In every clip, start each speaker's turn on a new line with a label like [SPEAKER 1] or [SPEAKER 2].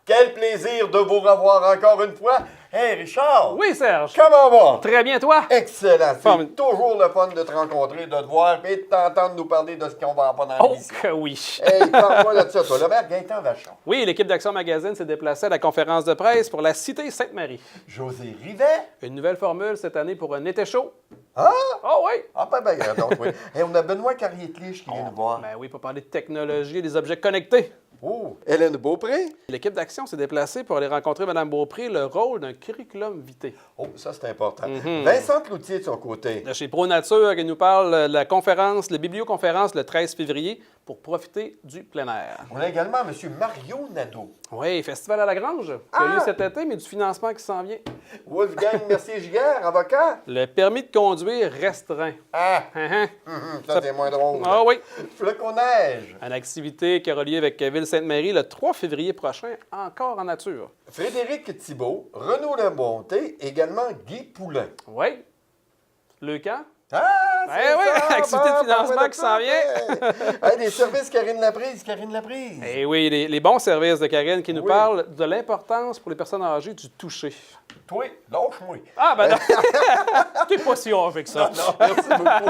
[SPEAKER 1] Quel plaisir de vous revoir encore une fois. Hey Richard!
[SPEAKER 2] Oui, Serge.
[SPEAKER 1] Comment va?
[SPEAKER 2] Très bien, toi?
[SPEAKER 1] Excellent. C'est
[SPEAKER 2] Formidable.
[SPEAKER 1] toujours le fun de te rencontrer, de te voir et de t'entendre nous parler de ce qu'on va apprendre dans
[SPEAKER 2] Oh,
[SPEAKER 1] l'émission.
[SPEAKER 2] que oui.
[SPEAKER 1] Hey, parle-moi de ça, toi. Le maire Gaétan Vachon.
[SPEAKER 2] Oui, l'équipe d'Action Magazine s'est déplacée à la conférence de presse pour la Cité Sainte-Marie.
[SPEAKER 1] José Rivet.
[SPEAKER 2] Une nouvelle formule cette année pour un été chaud.
[SPEAKER 1] Ah!
[SPEAKER 2] Oh oui!
[SPEAKER 1] Ah, donc oui. Et on a Benoît Carrier-Clich qui vient nous voir.
[SPEAKER 2] Ben oui, pour parler de technologie et des objets connectés.
[SPEAKER 1] Oh! Hélène Beaupré.
[SPEAKER 2] L'équipe d'Action s'est déplacée pour aller rencontrer Mme Beaupré, le rôle d'un curriculum vitae.
[SPEAKER 1] Oh, ça, c'est important. Vincent Cloutier, de son côté.
[SPEAKER 2] De chez ProNature, qui nous parle de la conférence, la biblioconférence le 13 février pour profiter du plein air.
[SPEAKER 1] On a également M. Mario Nadeau.
[SPEAKER 2] Oui, Festival à la Grange, qui a lieu cet été, mais du financement qui s'en vient.
[SPEAKER 1] Wolfgang Mercier-Giguère, avocat.
[SPEAKER 2] Le permis de conduire restreint.
[SPEAKER 1] Ah!
[SPEAKER 2] Hein,
[SPEAKER 1] Ça, c'est moins drôle.
[SPEAKER 2] Ah oui!
[SPEAKER 1] Flocon neige.
[SPEAKER 2] Une activité qui aura lieu avec Ville-Sainte-Marie le 3 février prochain, encore en nature.
[SPEAKER 1] Frédéric Thibault, Renaud Labonté, également Guy Poulain.
[SPEAKER 2] Oui. Le camp?
[SPEAKER 1] Ah, c'est
[SPEAKER 2] Eh oui,
[SPEAKER 1] ça!
[SPEAKER 2] activité de
[SPEAKER 1] Bon,
[SPEAKER 2] financement
[SPEAKER 1] parle-moi de
[SPEAKER 2] qui
[SPEAKER 1] ça,
[SPEAKER 2] s'en vient.
[SPEAKER 1] hey, des services Karine Laprise.
[SPEAKER 2] Eh oui, les bons services de Karine qui nous
[SPEAKER 1] Oui.
[SPEAKER 2] parlent de l'importance pour les personnes âgées du toucher.
[SPEAKER 1] Toi, lâche-moi.
[SPEAKER 2] Ah, ben non! T'es pas si off avec ça.
[SPEAKER 1] Non, merci beaucoup.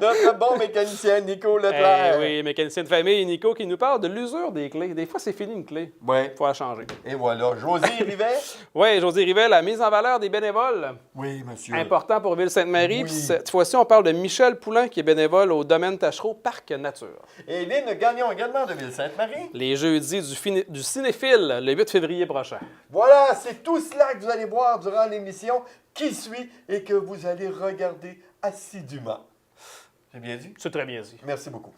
[SPEAKER 1] Notre bon mécanicien Nico Leclerc.
[SPEAKER 2] Eh oui, mécanicien de famille Nico qui nous parle de l'usure des clés. Des fois, c'est fini une clé.
[SPEAKER 1] Oui.
[SPEAKER 2] Il faut la changer.
[SPEAKER 1] Et voilà. José Rivet.
[SPEAKER 2] Oui, José Rivet, la mise en valeur des bénévoles.
[SPEAKER 1] Oui, monsieur.
[SPEAKER 2] Important pour Ville-Sainte-Marie.
[SPEAKER 1] Oui.
[SPEAKER 2] Puis cette fois-ci, on parle de Michel Poulain, qui est bénévole au domaine Tachereau Parc Nature.
[SPEAKER 1] Et Lynn Gagnon également de Ville-Sainte-Marie.
[SPEAKER 2] Les jeudis du cinéphile, le 8 février prochain.
[SPEAKER 1] Voilà, c'est tout cela que vous allez voir durant l'émission qui suit et que vous allez regarder assidûment. J'ai bien dit?
[SPEAKER 2] C'est très bien dit.
[SPEAKER 1] Merci beaucoup.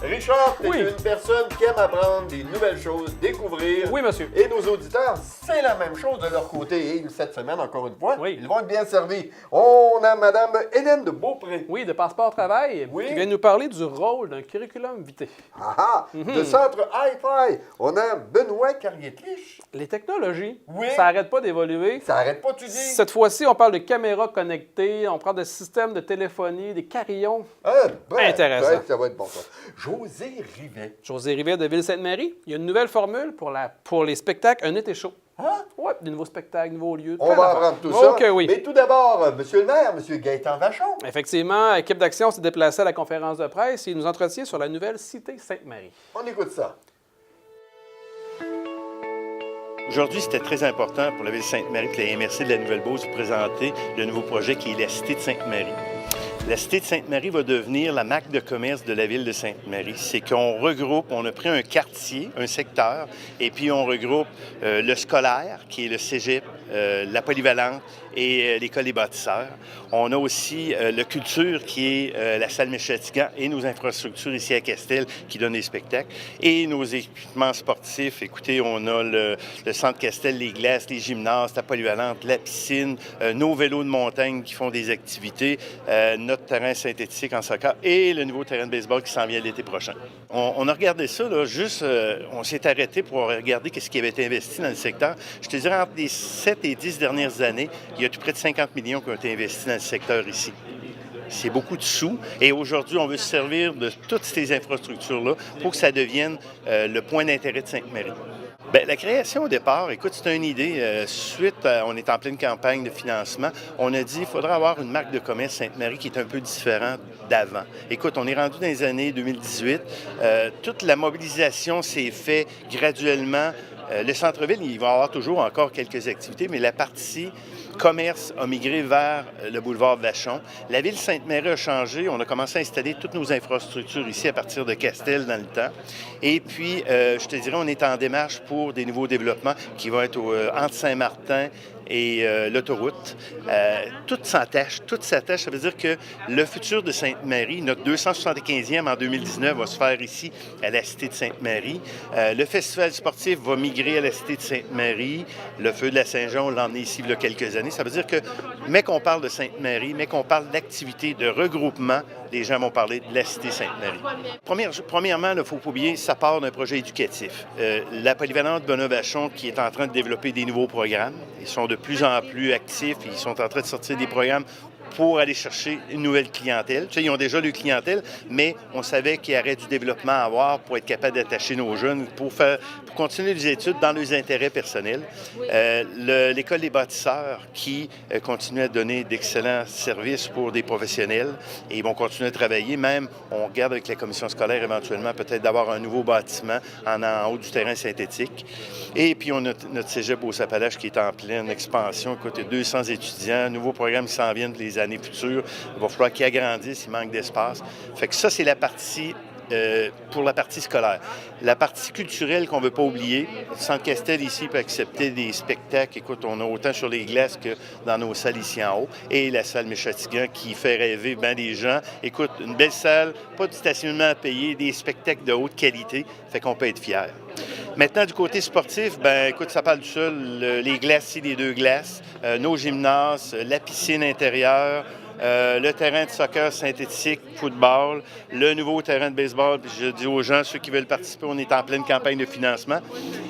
[SPEAKER 1] Richard, tu es
[SPEAKER 2] Oui.
[SPEAKER 1] une personne qui aime apprendre des nouvelles choses, découvrir.
[SPEAKER 2] Oui, monsieur.
[SPEAKER 1] Et nos auditeurs, c'est la même chose de leur côté. Et cette semaine, encore une fois,
[SPEAKER 2] Oui.
[SPEAKER 1] ils vont être bien servis. On a Mme Hélène de Beaupré.
[SPEAKER 2] Oui, de Passeport Travail,
[SPEAKER 1] Oui.
[SPEAKER 2] qui vient nous parler du rôle d'un curriculum vitae.
[SPEAKER 1] Ah ah! De Centre Hi-Fi, on a Benoît Carrier-Clich.
[SPEAKER 2] Les technologies,
[SPEAKER 1] Oui.
[SPEAKER 2] ça n'arrête pas d'évoluer.
[SPEAKER 1] Ça arrête pas, tu dis?
[SPEAKER 2] Cette fois-ci, on parle de caméras connectées, on parle de systèmes de téléphonie, des carillons. Intéressant.
[SPEAKER 1] Ouais, ça va être bon, ça. José Rivet.
[SPEAKER 2] José Rivet de Ville-Sainte-Marie, il y a une nouvelle formule pour les spectacles, un été chaud.
[SPEAKER 1] Hein?
[SPEAKER 2] Oui, des nouveaux spectacles, nouveaux lieux.
[SPEAKER 1] On
[SPEAKER 2] plein
[SPEAKER 1] va
[SPEAKER 2] d'affaires.
[SPEAKER 1] apprendre tout ça.
[SPEAKER 2] OK, oui.
[SPEAKER 1] Mais tout d'abord, monsieur le maire, monsieur Gaétan Vachon.
[SPEAKER 2] Effectivement, l'équipe d'Action s'est déplacée à la conférence de presse et il nous entretient sur la nouvelle Cité Sainte-Marie.
[SPEAKER 1] On écoute ça.
[SPEAKER 3] Aujourd'hui, c'était très important pour la Ville de Sainte-Marie et la MRC de la Nouvelle-Beauce de présenter le nouveau projet qui est la Cité de Sainte-Marie. La Cité de Sainte-Marie va devenir la marque de commerce de la Ville de Sainte-Marie. C'est qu'on regroupe, on a pris un quartier, un secteur, et puis on regroupe le scolaire, qui est le cégep, la polyvalente et l'école des bâtisseurs. On a aussi le culture, qui est la salle Michel-Tigan, et nos infrastructures ici à Castel, qui donnent des spectacles. Et nos équipements sportifs, écoutez, on a le centre Castel, les glaces, les gymnases, la polyvalente, la piscine, nos vélos de montagne qui font des activités, notre terrain synthétique en soccer et le nouveau terrain de baseball qui s'en vient l'été prochain. On a regardé ça, là, juste, on s'est arrêté pour regarder ce qui avait été investi dans le secteur. Je te dirais, entre les 7 et 10 dernières années, il y a tout près de 50 millions qui ont été investis dans le secteur ici. C'est beaucoup de sous et aujourd'hui, on veut se servir de toutes ces infrastructures-là pour que ça devienne le point d'intérêt de Sainte-Marie. Bien, la création au départ, écoute, c'était une idée. On est en pleine campagne de financement. On a dit qu'il faudrait avoir une marque de commerce Sainte-Marie qui est un peu différente d'avant. Écoute, on est rendu dans les années 2018. Toute la mobilisation s'est faite graduellement Le centre-ville, il va y avoir toujours encore quelques activités, mais la partie commerce a migré vers le boulevard Vachon. La ville Sainte-Marie a changé. On a commencé à installer toutes nos infrastructures ici à partir de Castel dans le temps. Et puis, je te dirais, on est en démarche pour des nouveaux développements qui vont être entre Saint-Martin et l'autoroute. Tout s'attache. Ça veut dire que le futur de Sainte-Marie, notre 275e en 2019, va se faire ici à la Cité de Sainte-Marie. Le festival sportif va migrer à la Cité de Sainte-Marie. Le Feu de la Saint-Jean, on l'a emmené ici il y a quelques années. Ça veut dire que, mais qu'on parle de Sainte-Marie, mais qu'on parle d'activité, de regroupement, les gens vont parler de la Cité Sainte-Marie. Premièrement, il ne faut pas oublier, ça part d'un projet éducatif. La polyvalente Benoît Vachon qui est en train de développer des nouveaux programmes. Ils sont de plus en plus actifs. Ils sont en train de sortir des programmes pour aller chercher une nouvelle clientèle. Tu sais, ils ont déjà leur clientèle, mais on savait qu'il y aurait du développement à avoir pour être capable d'attacher nos jeunes, pour continuer les études dans leurs intérêts personnels. L'École des bâtisseurs qui continue à donner d'excellents services pour des professionnels et ils vont continuer à travailler. Même, on regarde avec la commission scolaire éventuellement peut-être d'avoir un nouveau bâtiment en haut du terrain synthétique. Et puis, on a notre cégep au Sapalache qui est en pleine expansion. Écoute, 200 étudiants, nouveaux programmes qui s'en viennent pour les années futures. Il va falloir qu'ils agrandissent, il manque d'espace. Fait que ça, c'est la partie pour la partie scolaire. La partie culturelle qu'on ne veut pas oublier, le Centre Castel ici peut accepter des spectacles. Écoute, on a autant sur les glaces que dans nos salles ici en haut. Et la salle Méchatigan qui fait rêver bien des gens. Écoute, une belle salle, pas de stationnement à payer, des spectacles de haute qualité, fait qu'on peut être fiers. Maintenant, du côté sportif, ben écoute, ça parle du seul, les glacis, les 2 glaces, nos gymnases, la piscine intérieure, le terrain de soccer synthétique, football, le nouveau terrain de baseball. Puis je dis aux gens, ceux qui veulent participer, on est en pleine campagne de financement.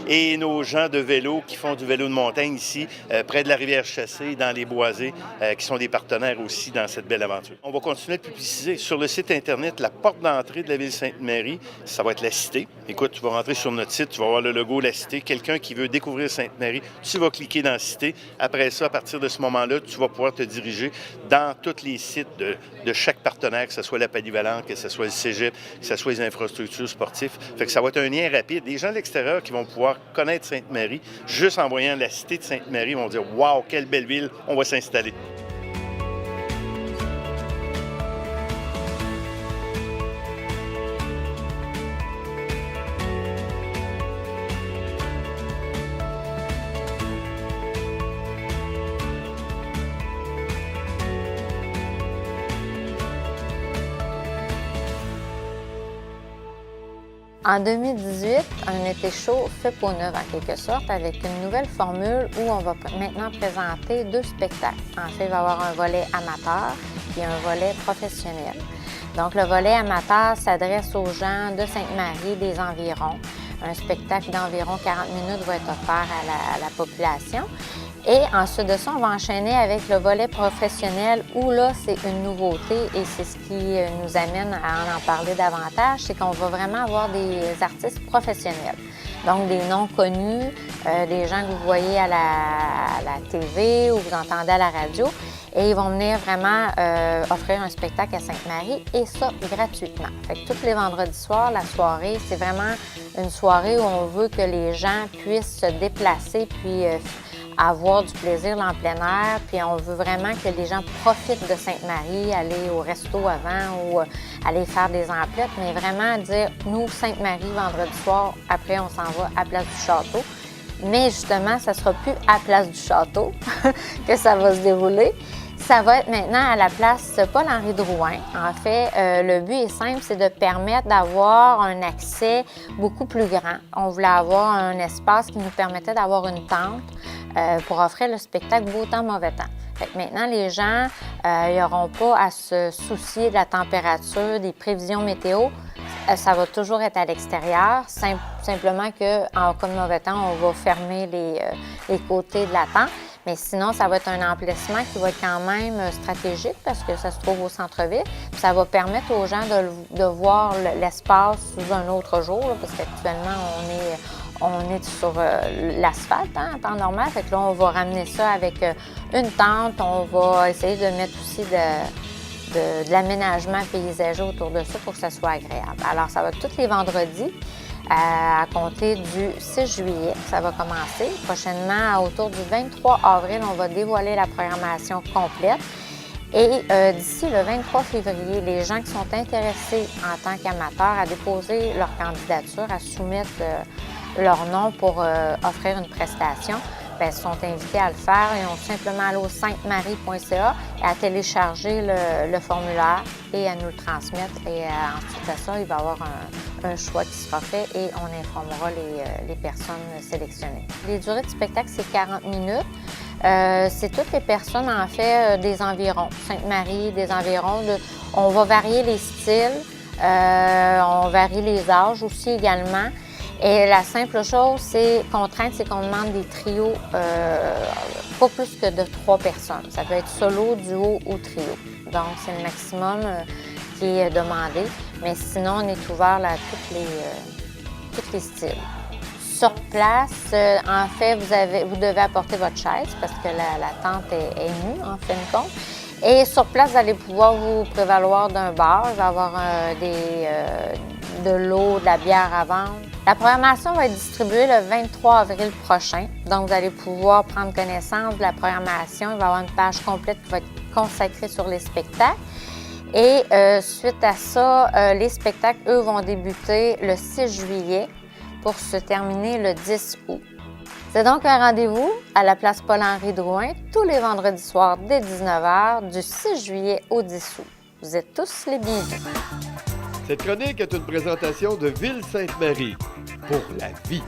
[SPEAKER 3] Et nos gens de vélo qui font du vélo de montagne ici, près de la rivière Chassée, dans les Boisés, qui sont des partenaires aussi dans cette belle aventure. On va continuer de publiciser. Sur le site Internet, la porte d'entrée de la ville Sainte-Marie, ça va être la Cité. Écoute, tu vas rentrer sur notre site, tu vas voir le logo La Cité. Quelqu'un qui veut découvrir Sainte-Marie, tu vas cliquer dans Cité. Après ça, à partir de ce moment-là, tu vas pouvoir te diriger dans tous les sites de chaque partenaire, que ce soit la polyvalente, que ce soit le cégep, que ce soit les infrastructures sportives. Fait que ça va être un lien rapide. Des gens de l'extérieur qui vont pouvoir connaître Sainte-Marie, juste en voyant la Cité de Sainte-Marie, vont dire « Wow, quelle belle ville, on va s'installer ».
[SPEAKER 4] En 2018, un été chaud fait peau neuve en quelque sorte, avec une nouvelle formule où on va maintenant présenter 2 spectacles. En fait, il va y avoir un volet amateur et un volet professionnel. Donc, le volet amateur s'adresse aux gens de Sainte-Marie, des environs. Un spectacle d'environ 40 minutes va être offert à la population. Et ensuite de ça, on va enchaîner avec le volet professionnel où là, c'est une nouveauté et c'est ce qui nous amène à en parler davantage, c'est qu'on va vraiment avoir des artistes professionnels. Donc, des noms connus, des gens que vous voyez à la TV ou vous entendez à la radio. Et ils vont venir vraiment offrir un spectacle à Sainte-Marie et ça gratuitement. Fait que tous les vendredis soirs, la soirée, c'est vraiment une soirée où on veut que les gens puissent se déplacer puis avoir du plaisir en plein air. Puis on veut vraiment que les gens profitent de Sainte-Marie, aller au resto avant ou aller faire des emplettes, mais vraiment dire, nous, Sainte-Marie, vendredi soir, après on s'en va à Place du Château. Mais justement, ça ne sera plus à Place du Château que ça va se dérouler. Ça va être maintenant à la place Paul-Henri Drouin. En fait, le but est simple, c'est de permettre d'avoir un accès beaucoup plus grand. On voulait avoir un espace qui nous permettait d'avoir une tente pour offrir le spectacle beau temps, mauvais temps. Fait que maintenant, les gens n'auront pas à se soucier de la température, des prévisions météo. Ça va toujours être à l'extérieur, simplement qu'en cas de mauvais temps, on va fermer les côtés de la tente. Mais sinon, ça va être un emplacement qui va être quand même stratégique parce que ça se trouve au centre-ville. Ça va permettre aux gens de voir l'espace sous un autre jour, là, parce qu'actuellement, on est sur l'asphalte en temps normal. Fait que là, on va ramener ça avec une tente. On va essayer de mettre aussi de l'aménagement paysager autour de ça pour que ça soit agréable. Alors, ça va être tous les vendredis. à compter du 6 juillet. Ça va commencer. Prochainement, autour du 23 avril, on va dévoiler la programmation complète. Et d'ici le 23 février, les gens qui sont intéressés en tant qu'amateurs à déposer leur candidature, à soumettre leur nom pour offrir une prestation, bien, sont invités à le faire. Ils ont simplement à aller au saintemarie.ca et à télécharger le formulaire et à nous le transmettre. Et ensuite à ça, il va y avoir un choix qui sera fait et on informera les personnes sélectionnées. Les durées de spectacle, c'est 40 minutes. C'est toutes les personnes, en fait, des environs. Sainte-Marie, des environs. On va varier les styles, on varie les âges aussi également. Et la simple chose, contrainte, c'est qu'on demande des trios pas plus que de 3 personnes. Ça peut être solo, duo ou trio. Donc, c'est le maximum qui est demandé. Mais sinon, on est ouvert là, à tous les styles. Sur place, en fait, vous devez apporter votre chaise parce que la tente est nue, en fin de compte. Et sur place, vous allez pouvoir vous prévaloir d'un bar. Il va y avoir de l'eau, de la bière à vendre. La programmation va être distribuée le 23 avril prochain. Donc, vous allez pouvoir prendre connaissance de la programmation. Il va y avoir une page complète qui va être consacrée sur les spectacles. Et suite à ça, les spectacles, eux, vont débuter le 6 juillet pour se terminer le 10 août. C'est donc un rendez-vous à la place Paul-Henri Drouin tous les vendredis soirs dès 19h du 6 juillet au 10 août. Vous êtes tous les bienvenus.
[SPEAKER 1] Cette chronique est une présentation de Ville-Sainte-Marie pour la vie.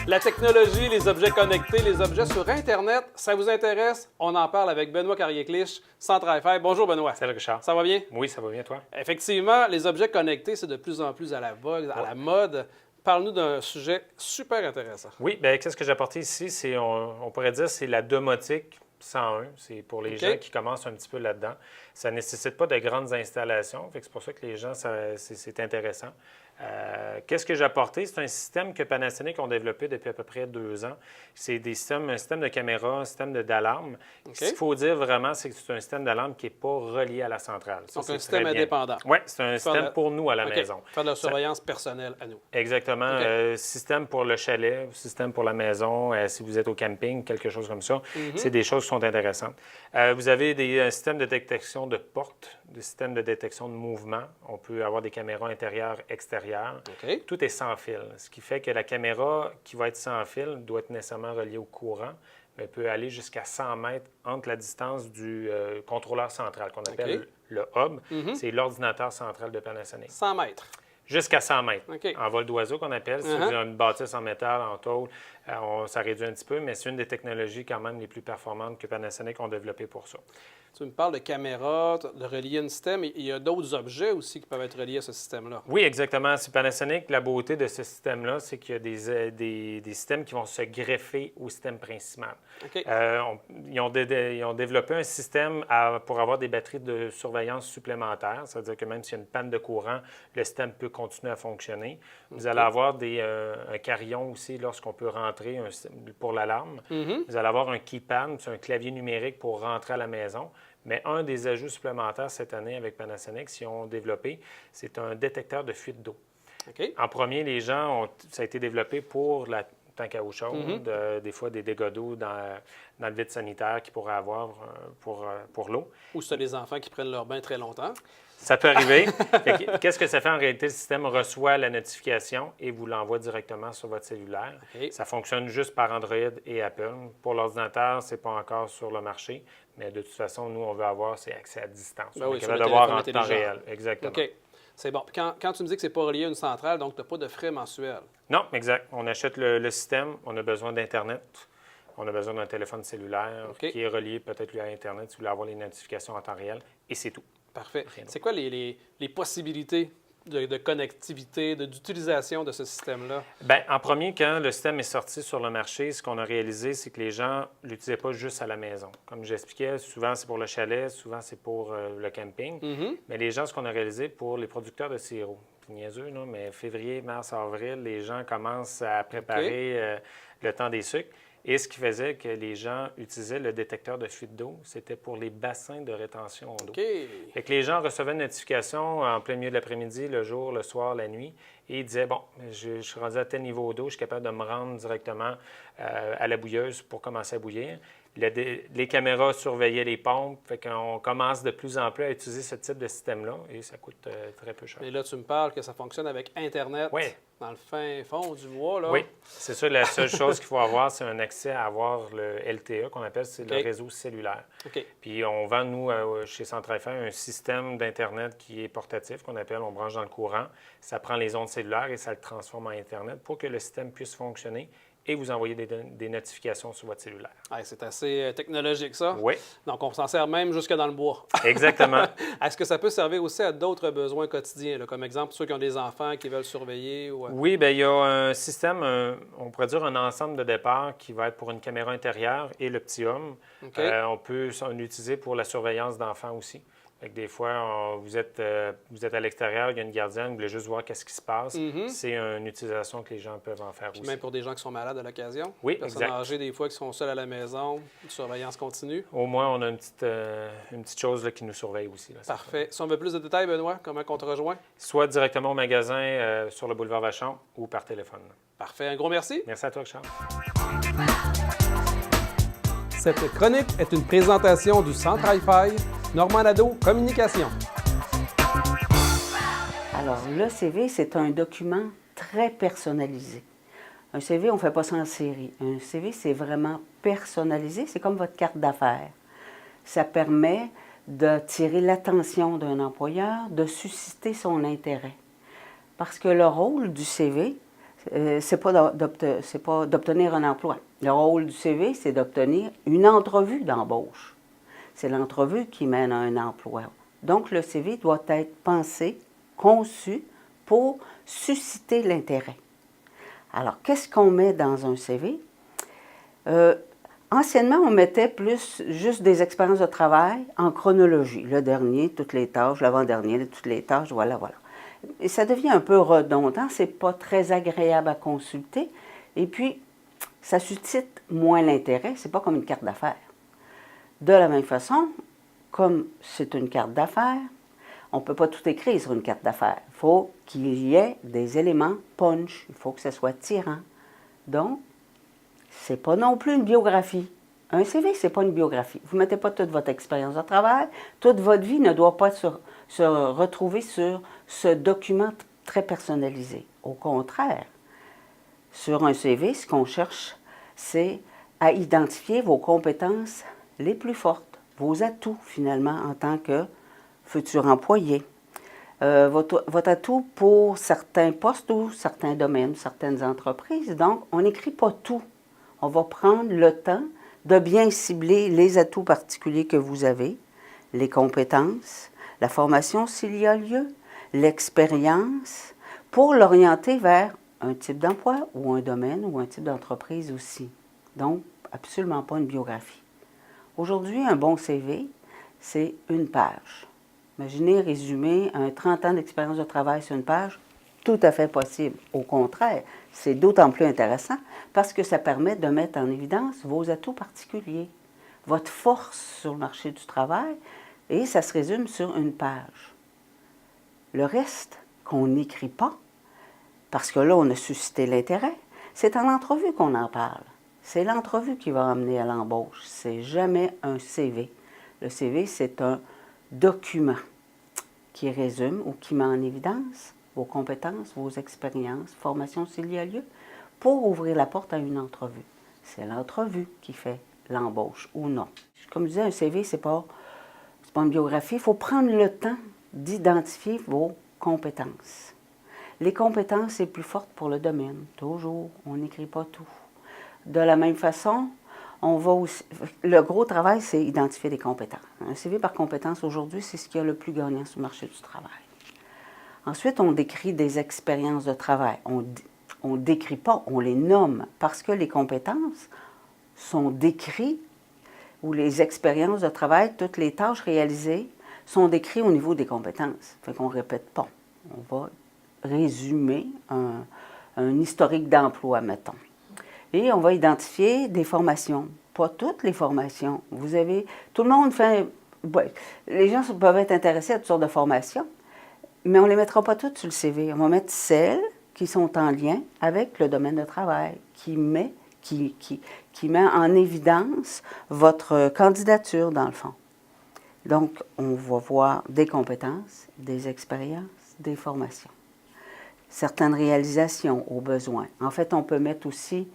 [SPEAKER 2] La technologie, les objets connectés, les objets sur Internet, ça vous intéresse? On en parle avec Benoît Carrier-Clich, Centre iFi. Bonjour Benoît.
[SPEAKER 5] Salut Richard.
[SPEAKER 2] Ça va bien?
[SPEAKER 5] Oui, ça va bien, toi?
[SPEAKER 2] Effectivement, les objets connectés, c'est de plus en plus à la vogue, à la mode. Parle-nous d'un sujet super intéressant.
[SPEAKER 5] Oui, bien, qu'est-ce que j'ai apporté ici? On pourrait dire c'est la domotique 101. C'est pour les gens qui commencent un petit peu là-dedans. Ça ne nécessite pas de grandes installations. C'est pour ça que les gens, c'est intéressant. Qu'est-ce que j'ai apporté? C'est un système que Panasonic ont développé depuis à peu près 2 ans. C'est un système de caméra, un système d'alarme. Ce qu'il faut dire vraiment, c'est que c'est un système d'alarme qui n'est pas relié à la centrale. Ça,
[SPEAKER 2] donc, un système indépendant.
[SPEAKER 5] Oui, c'est un système pour nous à la maison.
[SPEAKER 2] Faire de la surveillance personnelle à nous.
[SPEAKER 5] Exactement. Système pour le chalet, système pour la maison, si vous êtes au camping, quelque chose comme ça. C'est des choses qui sont intéressantes. Vous avez des systèmes de détection de portes, des systèmes de détection de mouvement. On peut avoir des caméras intérieures, extérieures. Tout est sans fil, ce qui fait que la caméra qui va être sans fil doit être nécessairement reliée au courant, mais peut aller jusqu'à 100 mètres entre la distance du contrôleur central, qu'on appelle le hub. C'est l'ordinateur central de Panasonic.
[SPEAKER 2] 100 mètres.
[SPEAKER 5] Jusqu'à 100 mètres. En vol d'oiseau qu'on appelle. Si vous avez une bâtisse en métal, en tôle, ça réduit un petit peu, mais c'est une des technologies quand même les plus performantes que Panasonic ont développées pour ça.
[SPEAKER 2] Tu me parles de caméra, de relier un système. Il y a d'autres objets aussi qui peuvent être reliés à ce système-là.
[SPEAKER 5] Oui, exactement. C'est Panasonic. La beauté de ce système-là, c'est qu'il y a des systèmes qui vont se greffer au système principal. Ils ont développé un système pour avoir des batteries de surveillance supplémentaires. C'est-à-dire que même s'il y a une panne de courant, le système peut continuer à fonctionner. Vous allez avoir un carillon aussi lorsqu'on peut rentrer pour l'alarme. Vous allez avoir un keypad, c'est un clavier numérique pour rentrer à la maison. Mais un des ajouts supplémentaires cette année avec Panasonic, s'ils ont développé, c'est un détecteur de fuite d'eau. En premier, ça a été développé pour tant qu'à eau chaude, des fois des dégâts d'eau dans le vide sanitaire qu'ils pourraient avoir pour l'eau.
[SPEAKER 2] Ou c'est les enfants qui prennent leur bain très longtemps.
[SPEAKER 5] Ça peut arriver. Qu'est-ce que ça fait en réalité? Le système reçoit la notification et vous l'envoie directement sur votre cellulaire. Ça fonctionne juste par Android et Apple. Pour l'ordinateur, ce n'est pas encore sur le marché, mais de toute façon, nous, on veut avoir accès à distance.
[SPEAKER 2] Ben oui,
[SPEAKER 5] on va devoir en temps réel. Exactement.
[SPEAKER 2] C'est bon. Quand tu me dis que ce n'est pas relié à une centrale, donc tu n'as pas de frais mensuels.
[SPEAKER 5] Non, exact. On achète le système, on a besoin d'Internet. On a besoin d'un téléphone cellulaire qui est relié peut-être lui à Internet si vous voulez avoir les notifications en temps réel, et c'est tout.
[SPEAKER 2] Parfait. C'est quoi les possibilités de connectivité, d'utilisation de ce système-là?
[SPEAKER 5] Bien, en premier, quand le système est sorti sur le marché, ce qu'on a réalisé, c'est que les gens ne l'utilisaient pas juste à la maison. Comme j'expliquais, souvent c'est pour le chalet, souvent c'est pour le camping. Mais les gens, ce qu'on a réalisé pour les producteurs de sirop, c'est niaiseux, non? Mais février, mars, avril, les gens commencent à préparer le temps des sucres. Et ce qui faisait que les gens utilisaient le détecteur de fuite d'eau, c'était pour les bassins de rétention d'eau. Fait que les gens recevaient une notification en plein milieu de l'après-midi, le jour, le soir, la nuit, et il disait, bon, je suis rendu à tel niveau d'eau, je suis capable de me rendre directement à la bouilleuse pour commencer à bouillir. Les caméras surveillaient les pompes, fait qu'on commence de plus en plus à utiliser ce type de système-là et ça coûte très peu cher.
[SPEAKER 2] Et là, tu me parles que ça fonctionne avec Internet dans le fin fond du bois, là.
[SPEAKER 5] Oui, c'est ça. La seule chose qu'il faut avoir, c'est un accès à avoir le LTE, qu'on appelle, c'est le réseau cellulaire. Puis on vend, nous, chez Centrify, un système d'Internet qui est portatif, qu'on appelle, on branche dans le courant. Ça prend les ondes cellulaires et ça le transforme en Internet pour que le système puisse fonctionner et vous envoyer des notifications sur votre cellulaire.
[SPEAKER 2] C'est assez technologique, ça.
[SPEAKER 5] Oui.
[SPEAKER 2] Donc, on s'en sert même jusque dans le bois.
[SPEAKER 5] Exactement.
[SPEAKER 2] Est-ce que ça peut servir aussi à d'autres besoins quotidiens, là, comme exemple ceux qui ont des enfants qui veulent surveiller? Ou...
[SPEAKER 5] Oui, bien, il y a un système, on pourrait dire un ensemble de départ qui va être pour une caméra intérieure et le petit homme. On peut l'utiliser pour la surveillance d'enfants aussi. Fait que des fois, vous êtes à l'extérieur, il y a une gardienne, vous voulez juste voir qu'est-ce qui se passe. C'est une utilisation que les gens peuvent en faire aussi.
[SPEAKER 2] Même pour des gens qui sont malades à l'occasion?
[SPEAKER 5] Oui,
[SPEAKER 2] personnes âgées, des fois, qui sont seules à la maison, une surveillance continue?
[SPEAKER 5] Au moins, on a une petite chose là, qui nous surveille aussi. Là,
[SPEAKER 2] parfait. Si on veut plus de détails, Benoît, comment on te rejoint?
[SPEAKER 5] Soit directement au magasin sur le boulevard Vachon ou par téléphone.
[SPEAKER 2] Parfait. Un gros merci.
[SPEAKER 5] Merci à toi, Charles.
[SPEAKER 2] Cette chronique est une présentation du Centre Hi-Fi, Normand Nadeau Communication.
[SPEAKER 6] Alors, le CV, c'est un document très personnalisé. Un CV, on ne fait pas ça en série. Un CV, c'est vraiment personnalisé. C'est comme votre carte d'affaires. Ça permet d'attirer l'attention d'un employeur, de susciter son intérêt. Parce que le rôle du CV, c'est pas d'obtenir un emploi. Le rôle du CV, c'est d'obtenir une entrevue d'embauche. C'est l'entrevue qui mène à un emploi. Donc, le CV doit être pensé, conçu pour susciter l'intérêt. Alors, qu'est-ce qu'on met dans un CV? Anciennement, on mettait plus juste des expériences de travail en chronologie. Le dernier, toutes les tâches, l'avant-dernier, toutes les tâches, voilà. Et ça devient un peu redondant, c'est pas très agréable à consulter. Et puis, ça suscite moins l'intérêt, c'est pas comme une carte d'affaires. De la même façon, comme c'est une carte d'affaires, on ne peut pas tout écrire sur une carte d'affaires. Il faut qu'il y ait des éléments punch, il faut que ce soit tirant. Donc, c'est pas non plus une biographie. Un CV, c'est pas une biographie. Vous ne mettez pas toute votre expérience de travail, toute votre vie ne doit pas se retrouver sur ce document très personnalisé. Au contraire, sur un CV, ce qu'on cherche, c'est à identifier vos compétences les plus fortes, vos atouts finalement en tant que futur employé. Votre atout pour certains postes ou certains domaines, certaines entreprises. Donc, on n'écrit pas tout. On va prendre le temps de bien cibler les atouts particuliers que vous avez, les compétences, la formation s'il y a lieu, l'expérience, pour l'orienter vers un type d'emploi ou un domaine ou un type d'entreprise aussi. Donc, absolument pas une biographie. Aujourd'hui, un bon CV, c'est une page. Imaginez résumer un 30 ans d'expérience de travail sur une page, tout à fait possible. Au contraire, c'est d'autant plus intéressant parce que ça permet de mettre en évidence vos atouts particuliers, votre force sur le marché du travail, et ça se résume sur une page. Le reste, qu'on n'écrit pas, parce que là, on a suscité l'intérêt, c'est en entrevue qu'on en parle. C'est l'entrevue qui va amener à l'embauche. C'est jamais un CV. Le CV, c'est un document qui résume ou qui met en évidence vos compétences, vos expériences, formation s'il y a lieu, pour ouvrir la porte à une entrevue. C'est l'entrevue qui fait l'embauche ou non. Comme je disais, un CV, c'est pas une biographie. Il faut prendre le temps d'identifier vos compétences. Les compétences, c'est plus fort pour le domaine. Toujours, on n'écrit pas tout. De la même façon, on va aussi... Le gros travail, c'est identifier des compétences. Un CV par compétence, aujourd'hui, c'est ce qui a le plus gagnant sur le marché du travail. Ensuite, on décrit des expériences de travail. On ne décrit pas, on les nomme, parce que les compétences sont décrites, ou les expériences de travail, toutes les tâches réalisées, sont décrites au niveau des compétences. Fait qu'on ne répète pas. On va résumer un historique d'emploi, mettons. Et on va identifier des formations. Pas toutes les formations. Tout le monde fait... les gens peuvent être intéressés à toutes sortes de formations. Mais on ne les mettra pas toutes sur le CV. On va mettre celles qui sont en lien avec le domaine de travail, qui met en évidence votre candidature, dans le fond. Donc, on va voir des compétences, des expériences, des formations. Certaines réalisations au besoin. En fait, on peut mettre aussi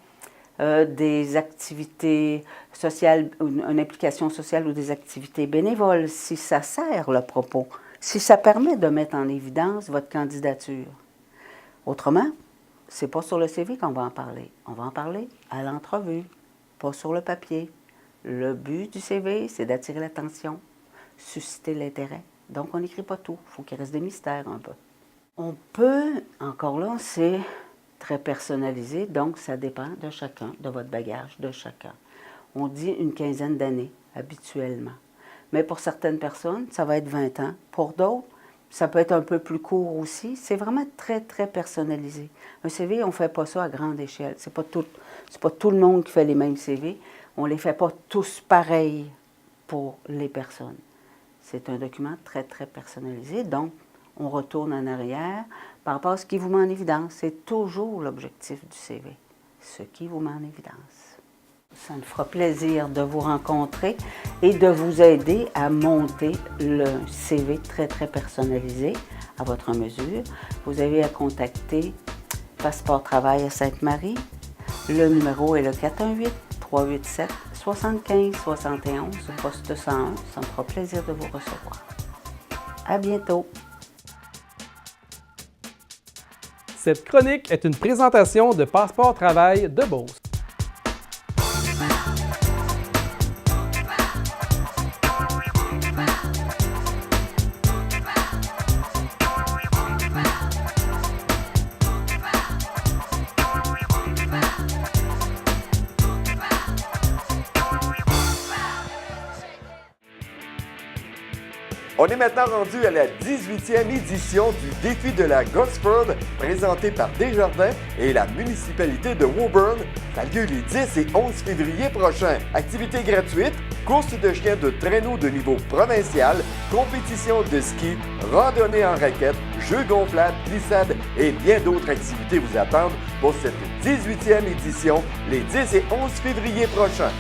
[SPEAKER 6] des activités sociales, une implication sociale ou des activités bénévoles, si ça sert le propos, si ça permet de mettre en évidence votre candidature. Autrement, c'est pas sur le CV qu'on va en parler. On va en parler à l'entrevue, pas sur le papier. Le but du CV, c'est d'attirer l'attention, susciter l'intérêt. Donc, on n'écrit pas tout. Il faut qu'il reste des mystères un peu. On peut, encore là, c'est très personnalisé, donc ça dépend de chacun, de votre bagage, de chacun. On dit une quinzaine d'années, habituellement. Mais pour certaines personnes, ça va être 20 ans. Pour d'autres, ça peut être un peu plus court aussi. C'est vraiment très, très personnalisé. Un CV, on ne fait pas ça à grande échelle. C'est pas tout le monde qui fait les mêmes CV. On ne les fait pas tous pareils pour les personnes. C'est un document très, très personnalisé. Donc, on retourne en arrière par rapport à ce qui vous met en évidence. C'est toujours l'objectif du CV, ce qui vous met en évidence. Ça me fera plaisir de vous rencontrer et de vous aider à monter le CV très, très personnalisé à votre mesure. Vous avez à contacter Passeport Travail à Sainte-Marie. Le numéro est le 418-387-7571, poste 101. Ça me fera plaisir de vous recevoir. À bientôt.
[SPEAKER 2] Cette chronique est une présentation de Passeport Travail de Beauce.
[SPEAKER 1] On est maintenant rendu à la 18e édition du Défi de la Gosford, présenté par Desjardins et la municipalité de Woburn. Ça a lieu les 10 et 11 février prochains. Activités gratuites, courses de chiens de traîneau de niveau provincial, compétition de ski, randonnée en raquettes, jeux gonflables, glissades et bien d'autres activités vous attendent pour cette 18e édition les 10 et 11 février prochains.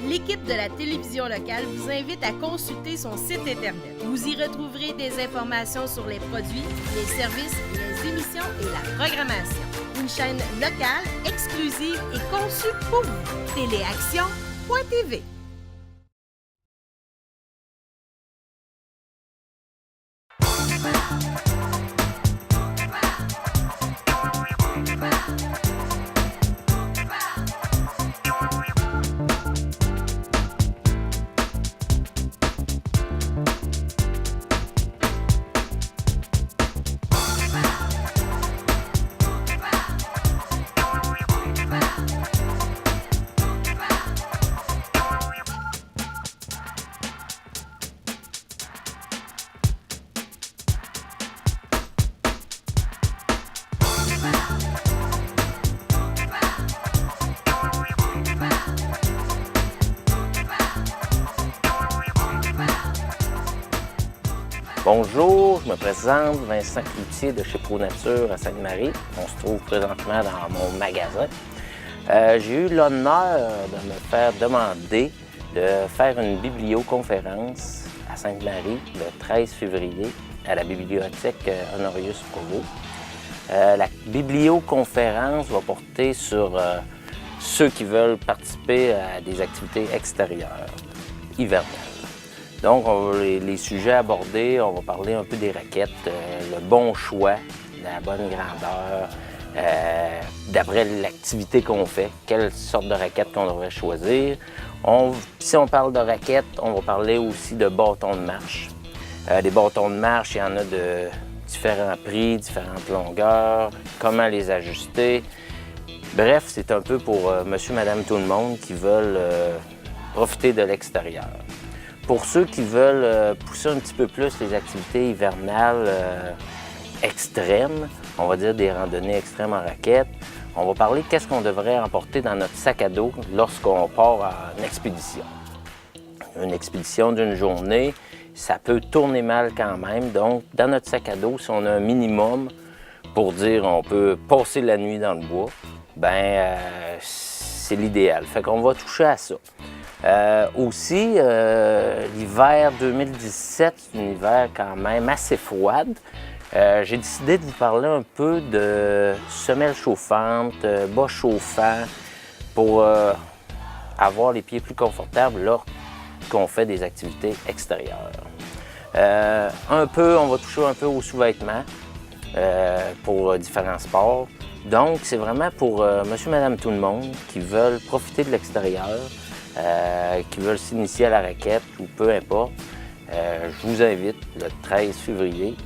[SPEAKER 7] L'équipe de la télévision locale vous invite à consulter son site Internet. Vous y retrouverez des informations sur les produits, les services, les émissions et la programmation. Une chaîne locale, exclusive et conçue pour vous. Téléaction.tv.
[SPEAKER 8] Bonjour, je me présente, Vincent Cloutier de chez ProNature à Sainte-Marie. On se trouve présentement dans mon magasin. J'ai eu l'honneur de me faire demander de faire une biblioconférence à Sainte-Marie le 13 février à la bibliothèque Honorius Provost. La biblioconférence va porter sur ceux qui veulent participer à des activités extérieures, hivernales. Donc, les sujets abordés, on va parler un peu des raquettes, le bon choix, la bonne grandeur, d'après l'activité qu'on fait, quelle sorte de raquette qu'on devrait choisir. Si on parle de raquettes, on va parler aussi de bâtons de marche. Des bâtons de marche, il y en a de différents prix, différentes longueurs, comment les ajuster. Bref, c'est un peu pour monsieur, madame, tout le monde qui veulent profiter de l'extérieur. Pour ceux qui veulent pousser un petit peu plus les activités hivernales extrêmes, on va dire des randonnées extrêmes en raquettes, on va parler de qu'est-ce qu'on devrait emporter dans notre sac à dos lorsqu'on part en expédition. Une expédition d'une journée, ça peut tourner mal quand même. Donc, dans notre sac à dos, si on a un minimum pour dire on peut passer la nuit dans le bois, ben c'est l'idéal. Fait qu'on va toucher à ça. Aussi, l'hiver 2017, c'est un hiver quand même assez froid. J'ai décidé de vous parler un peu de semelles chauffantes, bas chauffants, pour avoir les pieds plus confortables lorsqu'on fait des activités extérieures. On va toucher un peu aux sous-vêtements pour différents sports. Donc, c'est vraiment pour monsieur, madame, tout le monde qui veulent profiter de l'extérieur, qui veulent s'initier à la raquette ou peu importe. Je vous invite le 13 février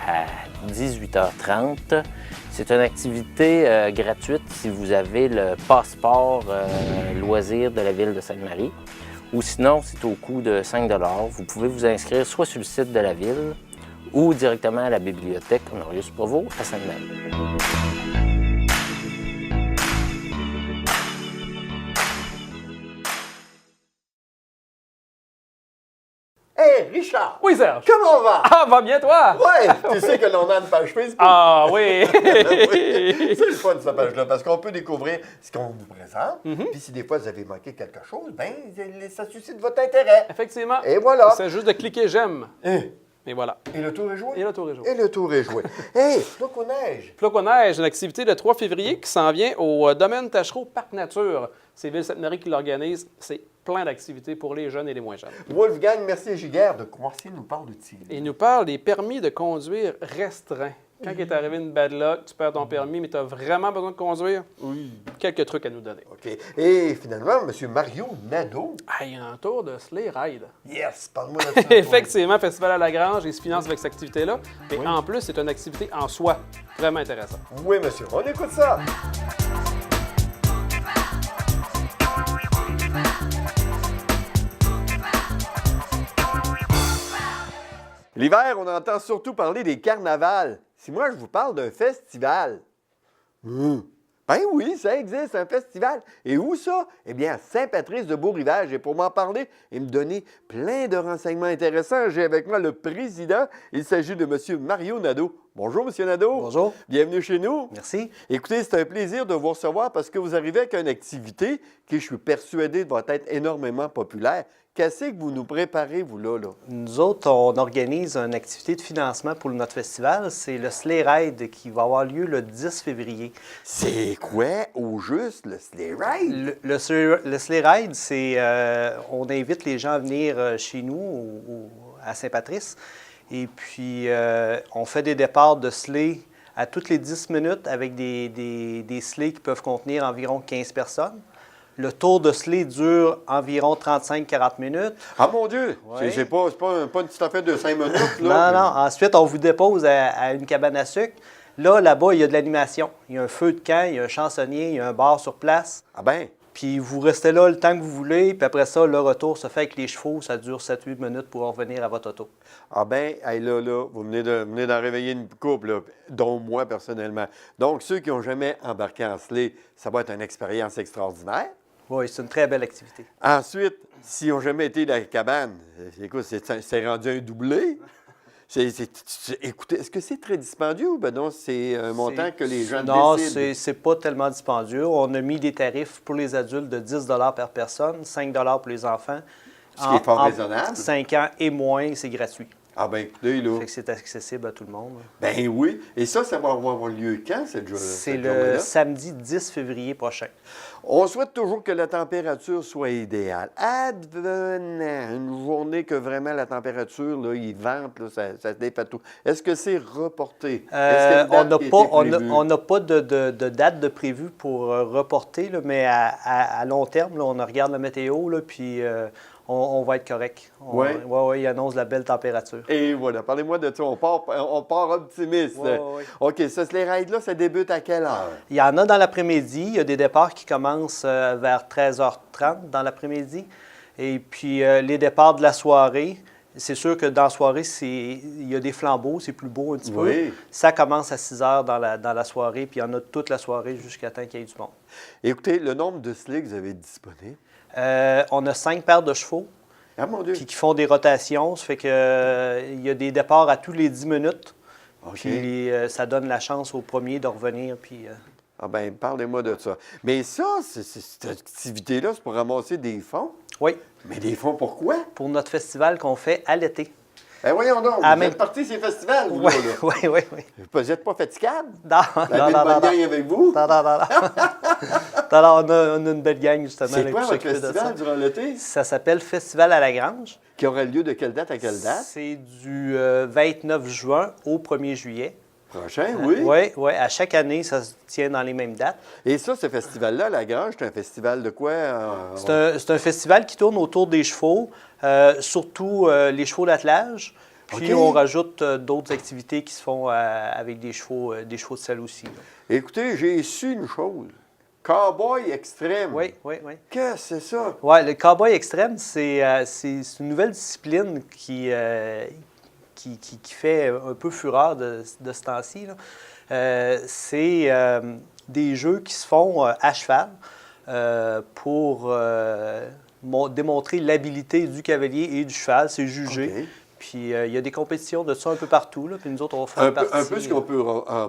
[SPEAKER 8] à 18h30. C'est une activité gratuite si vous avez le passeport loisirs de la ville de Sainte-Marie. Ou sinon, c'est au coût de 5 $. Vous pouvez vous inscrire soit sur le site de la ville ou directement à la bibliothèque Honorius Provost à Sainte-Marie.
[SPEAKER 1] Hey, Richard!
[SPEAKER 2] Oui, Serge.
[SPEAKER 1] Comment on va?
[SPEAKER 2] Ah, va bien, toi?
[SPEAKER 1] Ouais, tu sais que l'on a une page Facebook.
[SPEAKER 2] Ah, oui.
[SPEAKER 1] Oui. C'est le fun, cette page-là, parce qu'on peut découvrir ce qu'on vous présente. Puis si des fois vous avez manqué quelque chose, ben ça suscite votre intérêt.
[SPEAKER 2] Effectivement.
[SPEAKER 1] Et voilà.
[SPEAKER 2] C'est juste de cliquer j'aime. Et voilà.
[SPEAKER 1] Et le tour est joué?
[SPEAKER 2] Et le tour est joué.
[SPEAKER 1] Et le tour est joué. Hey, floc aux neiges.
[SPEAKER 2] Floc aux neiges, une activité le 3 février qui s'en vient au domaine Tachereau Parc Nature. C'est Ville-Sainte-Marie qui l'organise. C'est plein d'activités pour les jeunes et les moins jeunes.
[SPEAKER 1] Wolfgang Mercier-Giguère de Croatie nous parle de tir.
[SPEAKER 2] Il nous parle des permis de conduire restreints. Quand il est arrivé une bad luck, tu perds ton permis, mais tu as vraiment besoin de conduire?
[SPEAKER 1] Oui.
[SPEAKER 2] Quelques trucs à nous donner.
[SPEAKER 1] OK. Et finalement, M. Mario Nadeau.
[SPEAKER 2] Ah, il y a un tour de sleigh ride.
[SPEAKER 1] Yes, parle-moi de ça.
[SPEAKER 2] Effectivement, Festival à la Grange, il se finance avec cette activité-là. Et en plus, c'est une activité en soi. Vraiment intéressant.
[SPEAKER 1] Oui, monsieur. On écoute ça. L'hiver, on entend surtout parler des carnavals. Si moi, je vous parle d'un festival, ben oui, ça existe, un festival. Et où ça? Eh bien, à Saint-Patrice-de-Beau-Rivage. Et pour m'en parler et me donner plein de renseignements intéressants, j'ai avec moi le président. Il s'agit de M. Mario Nadeau. Bonjour, M. Nadeau.
[SPEAKER 9] Bonjour.
[SPEAKER 1] Bienvenue chez nous.
[SPEAKER 9] Merci.
[SPEAKER 1] Écoutez, c'est un plaisir de vous recevoir parce que vous arrivez avec une activité qui, je suis persuadé, va être énormément populaire. Qu'est-ce que vous nous préparez, vous, là?
[SPEAKER 9] Nous autres, on organise une activité de financement pour notre festival. C'est le Sleigh Ride qui va avoir lieu le 10 février.
[SPEAKER 1] C'est quoi, au juste, le Sleigh Ride?
[SPEAKER 9] Le Sleigh Ride, c'est... on invite les gens à venir chez nous, à Saint-Patrice. Et puis, on fait des départs de sleigh à toutes les 10 minutes avec des sleighs qui peuvent contenir environ 15 personnes. Le tour de sleigh dure environ 35-40 minutes.
[SPEAKER 1] Ah, mon Dieu!
[SPEAKER 9] Ouais.
[SPEAKER 1] C'est pas une petite affaire de 5 minutes, là.
[SPEAKER 9] Non. Ensuite, on vous dépose à une cabane à sucre. Là-bas, il y a de l'animation. Il y a un feu de camp, il y a un chansonnier, il y a un bar sur place.
[SPEAKER 1] Ah ben?
[SPEAKER 9] Puis vous restez là le temps que vous voulez, puis après ça, le retour se fait avec les chevaux. Ça dure 7-8 minutes pour revenir à votre auto.
[SPEAKER 1] Ah ben, hey, là, vous venez d'en réveiller une couple, là, dont moi, personnellement. Donc, ceux qui n'ont jamais embarqué en sleigh, ça va être une expérience extraordinaire.
[SPEAKER 9] Oui, c'est une très belle activité.
[SPEAKER 1] Ensuite, s'ils n'ont jamais été dans la cabane, écoute, c'est rendu un doublé. Écoutez, est-ce que c'est très dispendieux ou ben non, c'est un montant que les gens
[SPEAKER 9] Non,
[SPEAKER 1] décident?
[SPEAKER 9] c'est pas tellement dispendieux. On a mis des tarifs pour les adultes de 10 $ par personne, 5 $ pour les enfants.
[SPEAKER 1] Ce qui est fort raisonnable.
[SPEAKER 9] 5 ans et moins, c'est gratuit.
[SPEAKER 1] Ah ben écoutez, là.
[SPEAKER 9] Fait que c'est accessible à tout le monde.
[SPEAKER 1] Ben oui. Et ça va avoir lieu quand, cette journée-là?
[SPEAKER 9] C'est le samedi 10 février prochain.
[SPEAKER 1] On souhaite toujours que la température soit idéale. Advenant une journée que vraiment la température, là, il vente, là, ça défait tout. Est-ce que c'est reporté?
[SPEAKER 9] On n'a pas de date de prévue pour reporter, là, mais à long terme, là, on regarde la météo, là, puis on va être correct. Oui, il annonce la belle température.
[SPEAKER 1] Et voilà, parlez-moi de ça. On part optimiste.
[SPEAKER 9] Ouais.
[SPEAKER 1] OK, ça, les raids-là, ça débute à quelle heure?
[SPEAKER 9] Il y en a dans l'après-midi. Il y a des départs qui commencent vers 13h30 dans l'après-midi. Et puis, les départs de la soirée, c'est sûr que dans la soirée, il y a des flambeaux, c'est plus beau un petit peu. Ça commence à 6h dans la soirée, puis il y en a toute la soirée jusqu'à temps qu'il y ait du monde.
[SPEAKER 1] Écoutez, le nombre de sleighs que vous avez disponible?
[SPEAKER 9] On a 5 paires de chevaux.
[SPEAKER 1] Ah, mon Dieu.
[SPEAKER 9] Puis qui font des rotations. Ça fait que, il y a des départs à tous les 10 minutes.
[SPEAKER 1] OK.
[SPEAKER 9] Puis ça donne la chance au premier de revenir. Puis,
[SPEAKER 1] Ah ben, parlez-moi de ça. Mais ça, cette activité-là, c'est pour ramasser des fonds.
[SPEAKER 9] oui,
[SPEAKER 1] Mais des fonds pourquoi?
[SPEAKER 9] pour notre festival qu'on fait à l'été.
[SPEAKER 1] Ben voyons donc,
[SPEAKER 9] Ah,
[SPEAKER 1] vous
[SPEAKER 9] mais-
[SPEAKER 1] êtes partis ces festivals, vous,
[SPEAKER 9] Oui,
[SPEAKER 1] là.
[SPEAKER 9] oui, oui, oui.
[SPEAKER 1] Vous n'êtes pas fatigable?
[SPEAKER 9] Non,
[SPEAKER 1] La ville bonne gang avec vous?
[SPEAKER 9] Non, non, non, non. Non, non, on a une belle gang, justement.
[SPEAKER 1] C'est
[SPEAKER 9] là,
[SPEAKER 1] quoi
[SPEAKER 9] pour
[SPEAKER 1] votre
[SPEAKER 9] s'occuper de ça.
[SPEAKER 1] festival durant l'été?
[SPEAKER 9] Ça s'appelle Festival à la Grange.
[SPEAKER 1] Qui aura lieu de quelle date à quelle date?
[SPEAKER 9] C'est du 29 juin au 1er juillet.
[SPEAKER 1] Prochain, oui.
[SPEAKER 9] Oui, oui. À chaque année, ça se tient dans les mêmes dates.
[SPEAKER 1] Et ça, ce festival-là, La Grange, c'est un festival de quoi?
[SPEAKER 9] C'est un festival qui tourne autour des chevaux, surtout les chevaux d'attelage. Puis
[SPEAKER 1] OK.
[SPEAKER 9] on rajoute d'autres activités qui se font avec des chevaux de selle aussi. Là.
[SPEAKER 1] Écoutez, j'ai su une chose. Cowboy extrême.
[SPEAKER 9] Oui, oui, oui.
[SPEAKER 1] Qu'est-ce que c'est ça?
[SPEAKER 9] Oui, le cowboy extrême, c'est une nouvelle discipline qui fait un peu fureur de ce temps-ci. C'est des jeux qui se font à cheval pour démontrer l'habilité du cavalier et du cheval. C'est jugé.
[SPEAKER 1] OK.
[SPEAKER 9] Puis il y a des compétitions de ça un peu partout. Là, puis nous autres, on va faire
[SPEAKER 1] Un
[SPEAKER 9] partie.
[SPEAKER 1] peu ce qu'on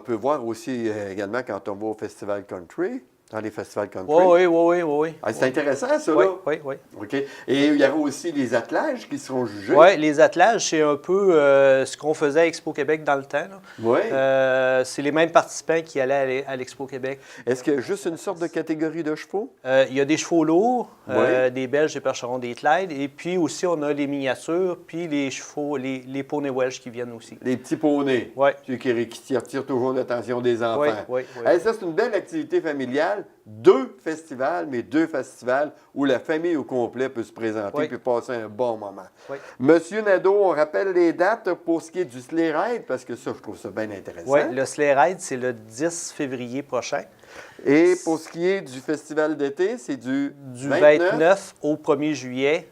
[SPEAKER 1] peut voir aussi également quand on va au Festival Country, dans les festivals country.
[SPEAKER 9] Oui, oui, oui, oui, oui.
[SPEAKER 1] Ah, c'est intéressant, ça,
[SPEAKER 9] Oui,
[SPEAKER 1] là.
[SPEAKER 9] oui, oui.
[SPEAKER 1] OK. Et il y aura aussi les attelages qui seront jugés.
[SPEAKER 9] Oui, les attelages, c'est un peu ce qu'on faisait à Expo Québec dans le temps. Là.
[SPEAKER 1] Oui.
[SPEAKER 9] C'est les mêmes participants qui allaient à l'Expo Québec.
[SPEAKER 1] Est-ce qu'il y a juste une sorte de catégorie de chevaux?
[SPEAKER 9] Il y a des chevaux lourds,
[SPEAKER 1] Oui.
[SPEAKER 9] des Belges, des Percherons, des Clyde, et puis aussi on a les miniatures, puis les chevaux, les poneys Welsh qui viennent aussi.
[SPEAKER 1] Les petits poneys.
[SPEAKER 9] Oui.
[SPEAKER 1] Ceux qui retirent toujours l'attention des enfants.
[SPEAKER 9] Oui, oui, oui.
[SPEAKER 1] Hey, ça, c'est une belle activité familiale. Deux festivals où la famille au complet peut se présenter
[SPEAKER 9] Oui.
[SPEAKER 1] puis passer un bon moment.
[SPEAKER 9] Oui.
[SPEAKER 1] Monsieur Nadeau, on rappelle les dates pour ce qui est du sleigh ride, parce que ça, je trouve ça bien intéressant.
[SPEAKER 9] Oui, le Sleigh Ride, c'est le 10 février prochain.
[SPEAKER 1] Et pour ce qui est du festival d'été, c'est du
[SPEAKER 9] 29 au 1er juillet.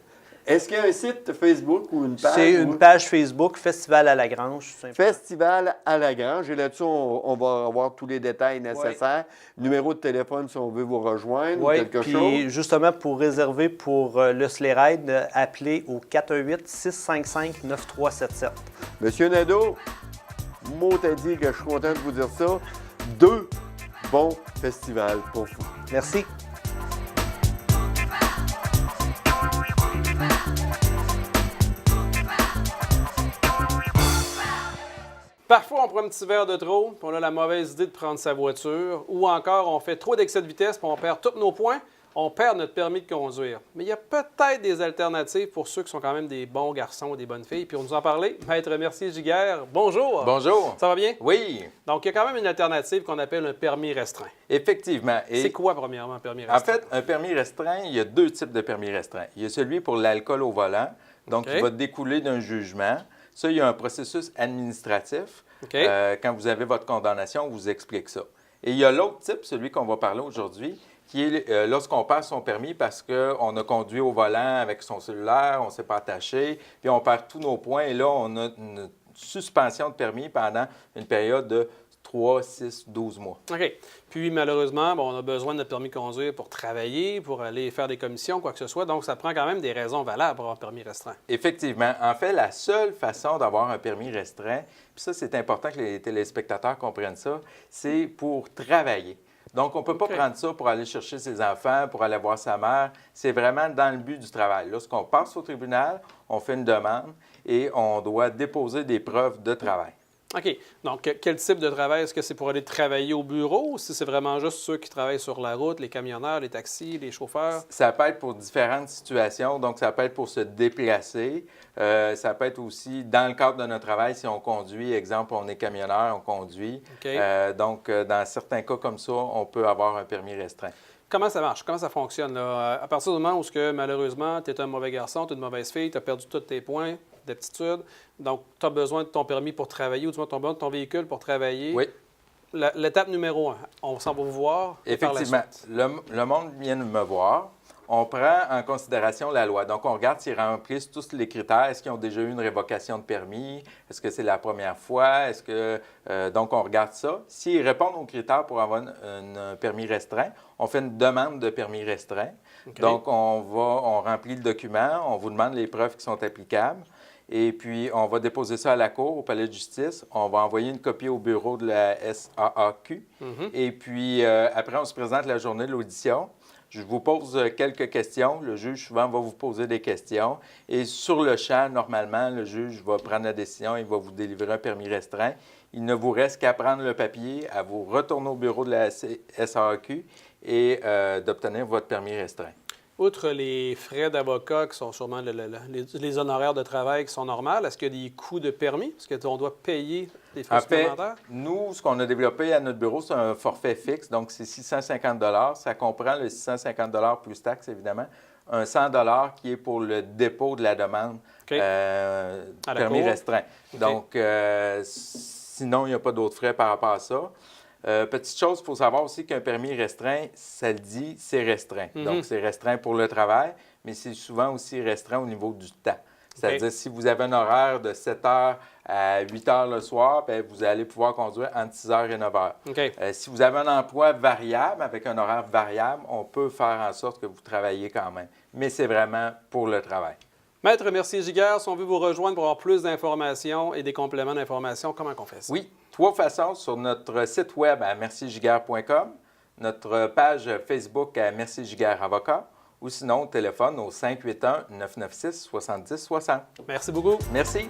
[SPEAKER 1] Est-ce qu'il y a un site Facebook ou une page?
[SPEAKER 9] C'est une page Facebook, Festival à la Grange. tout simplement.
[SPEAKER 1] Festival à la Grange. Et là-dessus, on va avoir tous les détails nécessaires. Numéro de téléphone si on veut vous rejoindre ou
[SPEAKER 9] Oui,
[SPEAKER 1] quelque
[SPEAKER 9] puis
[SPEAKER 1] chose.
[SPEAKER 9] justement, pour réserver pour le Sleigh Ride, appelez au 418-655-9377.
[SPEAKER 1] Monsieur Nadeau, mot t'a dit que je suis content de vous dire ça. 2 bons festivals pour vous.
[SPEAKER 9] Merci.
[SPEAKER 2] Parfois, on prend un petit verre de trop, puis on a la mauvaise idée de prendre sa voiture, ou encore on fait trop d'excès de vitesse, puis on perd tous nos points, on perd notre permis de conduire. Mais il y a peut-être des alternatives pour ceux qui sont quand même des bons garçons ou des bonnes filles. Puis on nous en parlait. Maître Mercier-Giguère, bonjour.
[SPEAKER 10] Bonjour.
[SPEAKER 2] Ça va bien?
[SPEAKER 10] Oui,
[SPEAKER 2] Donc, il y a quand même une alternative qu'on appelle un permis restreint.
[SPEAKER 10] effectivement. Et
[SPEAKER 2] C'est quoi, premièrement, un permis
[SPEAKER 10] en
[SPEAKER 2] restreint?
[SPEAKER 10] fait, un permis restreint, il y a deux types de permis restreints. Il y a celui pour l'alcool au volant, donc
[SPEAKER 2] OK.
[SPEAKER 10] il va découler d'un jugement. Ça, il y a un processus administratif.
[SPEAKER 2] OK.
[SPEAKER 10] Quand vous avez votre condamnation, on vous explique ça. Et il y a l'autre type, celui qu'on va parler aujourd'hui, qui est lorsqu'on perd son permis parce qu'on a conduit au volant avec son cellulaire, on ne s'est pas attaché, puis on perd tous nos points. Et là, on a une suspension de permis pendant une période de 3, 6, 12 mois.
[SPEAKER 2] OK. Puis, malheureusement, bon, on a besoin de notre permis de conduire pour travailler, pour aller faire des commissions, quoi que ce soit. Donc, ça prend quand même des raisons valables pour avoir un permis restreint.
[SPEAKER 10] Effectivement. En fait, la seule façon d'avoir un permis restreint, puis ça, c'est important que les téléspectateurs comprennent ça, c'est pour travailler. Donc, on ne peut pas
[SPEAKER 2] OK.
[SPEAKER 10] prendre ça pour aller chercher ses enfants, pour aller voir sa mère. C'est vraiment dans le but du travail. Lorsqu'on passe au tribunal, on fait une demande et on doit déposer des preuves de travail.
[SPEAKER 2] OK. Donc, quel type de travail? Est-ce que c'est pour aller travailler au bureau ou si c'est vraiment juste ceux qui travaillent sur la route, les camionneurs, les taxis, les chauffeurs?
[SPEAKER 10] Ça peut être pour différentes situations. Donc, ça peut être pour se déplacer. Ça peut être aussi dans le cadre de notre travail, si on conduit. Exemple, on est camionneur, on conduit.
[SPEAKER 2] OK.
[SPEAKER 10] Donc, dans certains cas comme ça, on peut avoir un permis restreint.
[SPEAKER 2] Comment ça marche? Comment ça fonctionne? Là? À partir du moment où, malheureusement, tu es un mauvais garçon, tu es une mauvaise fille, tu as perdu tous tes points d'aptitude, donc tu as besoin de ton permis pour travailler ou du moins tu as besoin de ton véhicule pour travailler.
[SPEAKER 10] Oui.
[SPEAKER 2] L'étape numéro 1, on s'en va vous voir. Et par la
[SPEAKER 10] Effectivement.
[SPEAKER 2] suite.
[SPEAKER 10] Le monde vient me voir. on prend en considération la loi. Donc, on regarde s'ils remplissent tous les critères. Est-ce qu'ils ont déjà eu une révocation de permis? Est-ce que c'est la première fois? Est-ce que donc, on regarde ça. S'ils répondent aux critères pour avoir un permis restreint, on fait une demande de permis restreint.
[SPEAKER 2] Okay.
[SPEAKER 10] Donc, on remplit le document, on vous demande les preuves qui sont applicables. Et puis, on va déposer ça à la Cour, au Palais de justice. On va envoyer une copie au bureau de la SAAQ. Et puis, après, on se présente la journée de l'audition. Je vous pose quelques questions. Le juge, souvent, va vous poser des questions. Et sur le champ, normalement, le juge va prendre la décision. Il va vous délivrer un permis restreint. Il ne vous reste qu'à prendre le papier, à vous retourner au bureau de la SAAQ et d'obtenir votre permis restreint.
[SPEAKER 2] Outre les frais d'avocat qui sont sûrement les honoraires de travail qui sont normaux, est-ce qu'il y a des coûts de permis? Est-ce qu'on doit payer des frais supplémentaires?
[SPEAKER 10] Nous, ce qu'on a développé à notre bureau, c'est un forfait fixe. Donc, c'est 650 $. Ça comprend le 650 $ plus taxes, évidemment. Un 100 $ qui est pour le dépôt de la demande permis restreint.
[SPEAKER 2] Okay.
[SPEAKER 10] Donc, sinon, il n'y a pas d'autres frais par rapport à ça. Petite chose, il faut savoir aussi qu'un permis restreint, ça le dit, c'est restreint. Donc, c'est restreint pour le travail, mais c'est souvent aussi restreint au niveau du temps. C'est-à-dire, si vous avez un horaire de 7 h à 8 h le soir, bien, vous allez pouvoir conduire entre 6 h et 9 h.
[SPEAKER 2] Okay.
[SPEAKER 10] Si vous avez un emploi variable, avec un horaire variable, on peut faire en sorte que vous travaillez quand même. Mais c'est vraiment pour le travail.
[SPEAKER 2] Maître Mercier-Giguère, si on veut vous rejoindre pour avoir plus d'informations et des compléments d'informations, comment on fait ça?
[SPEAKER 10] Oui, 3 façons sur notre site web à merciergiguère.com, notre page Facebook à Mercier-Giguère Avocat, ou sinon au téléphone au 581-996-7060.
[SPEAKER 2] Merci beaucoup.
[SPEAKER 10] Merci.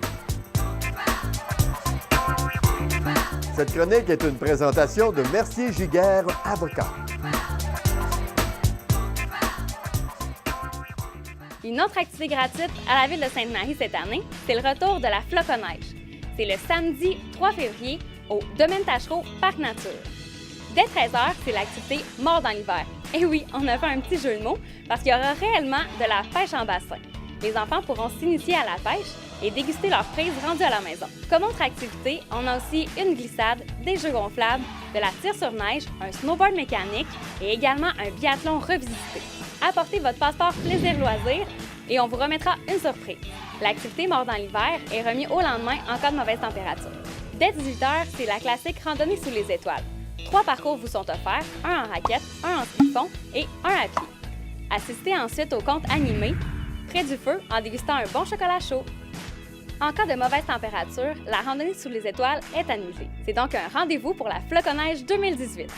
[SPEAKER 1] Cette chronique est une présentation de Mercier-Giguère Avocat.
[SPEAKER 11] Une autre activité gratuite à la Ville de Sainte-Marie cette année, c'est le retour de la floconneige. C'est le samedi 3 février au Domaine Tachereau, Parc Nature. Dès 13 h, c'est l'activité Mort dans l'hiver. Et oui, on a fait un petit jeu de mots parce qu'il y aura réellement de la pêche en bassin. Les enfants pourront s'initier à la pêche et déguster leurs prises rendues à la maison. Comme autre activité, on a aussi une glissade, des jeux gonflables, de la tire sur neige, un snowboard mécanique et également un biathlon revisité. Apportez votre passeport plaisir-loisir et on vous remettra une surprise. L'activité Mort dans l'hiver est remise au lendemain en cas de mauvaise température. Dès 18 h, c'est la classique randonnée sous les étoiles. 3 parcours vous sont offerts, un en raquette, un en ski de fond et un à pied. Assistez ensuite au conte animé, près du feu, en dégustant un bon chocolat chaud. En cas de mauvaise température, la randonnée sous les étoiles est annulée. C'est donc un rendez-vous pour la Floconneige 2018.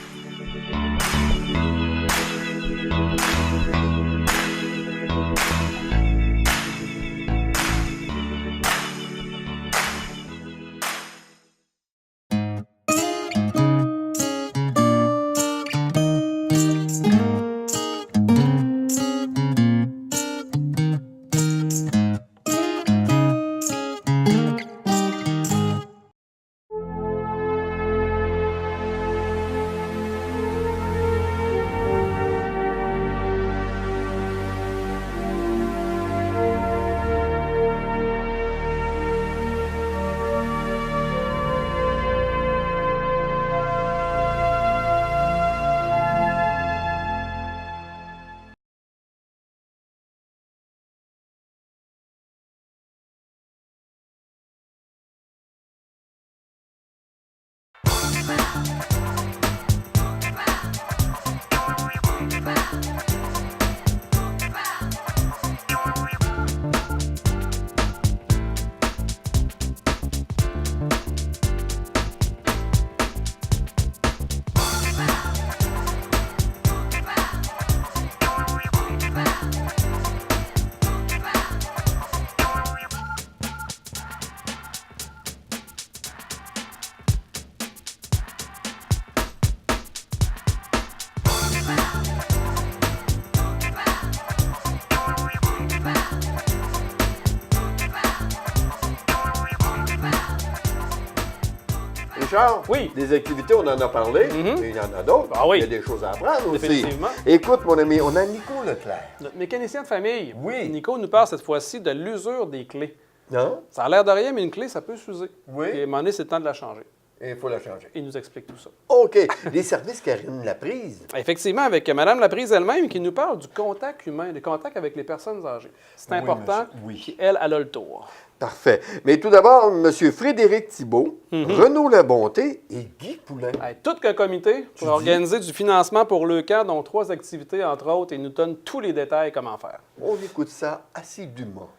[SPEAKER 1] Richard,
[SPEAKER 2] oui.
[SPEAKER 1] Des activités, on en a parlé, mais il y en a d'autres.
[SPEAKER 2] Ah oui.
[SPEAKER 1] Il y a des choses à apprendre aussi.
[SPEAKER 2] Définitivement.
[SPEAKER 1] Écoute, mon ami, on a Nico Leclerc.
[SPEAKER 2] Notre mécanicien de famille.
[SPEAKER 1] Oui.
[SPEAKER 2] Nico nous parle cette fois-ci de l'usure des clés.
[SPEAKER 1] Non?
[SPEAKER 2] Ça a l'air de rien, mais une clé, ça peut s'user.
[SPEAKER 1] Oui.
[SPEAKER 2] Et à un moment donné, c'est le temps de la changer.
[SPEAKER 1] Et il faut la changer.
[SPEAKER 2] Il nous explique tout ça.
[SPEAKER 1] OK. Les services Karine Laprise.
[SPEAKER 2] Effectivement, avec Mme Laprise elle-même qui nous parle du contact humain, du contact avec les personnes âgées. C'est important.
[SPEAKER 1] monsieur, oui.
[SPEAKER 2] Puis elle a le tour.
[SPEAKER 1] Parfait. Mais tout d'abord, M. Frédéric Thibault, Renaud Labonté et Guy Poulain.
[SPEAKER 2] Hey, tout qu'un comité pour organiser du financement pour le camp, dont 3 activités, entre autres, et nous donne tous les détails comment faire.
[SPEAKER 1] On écoute ça assidûment.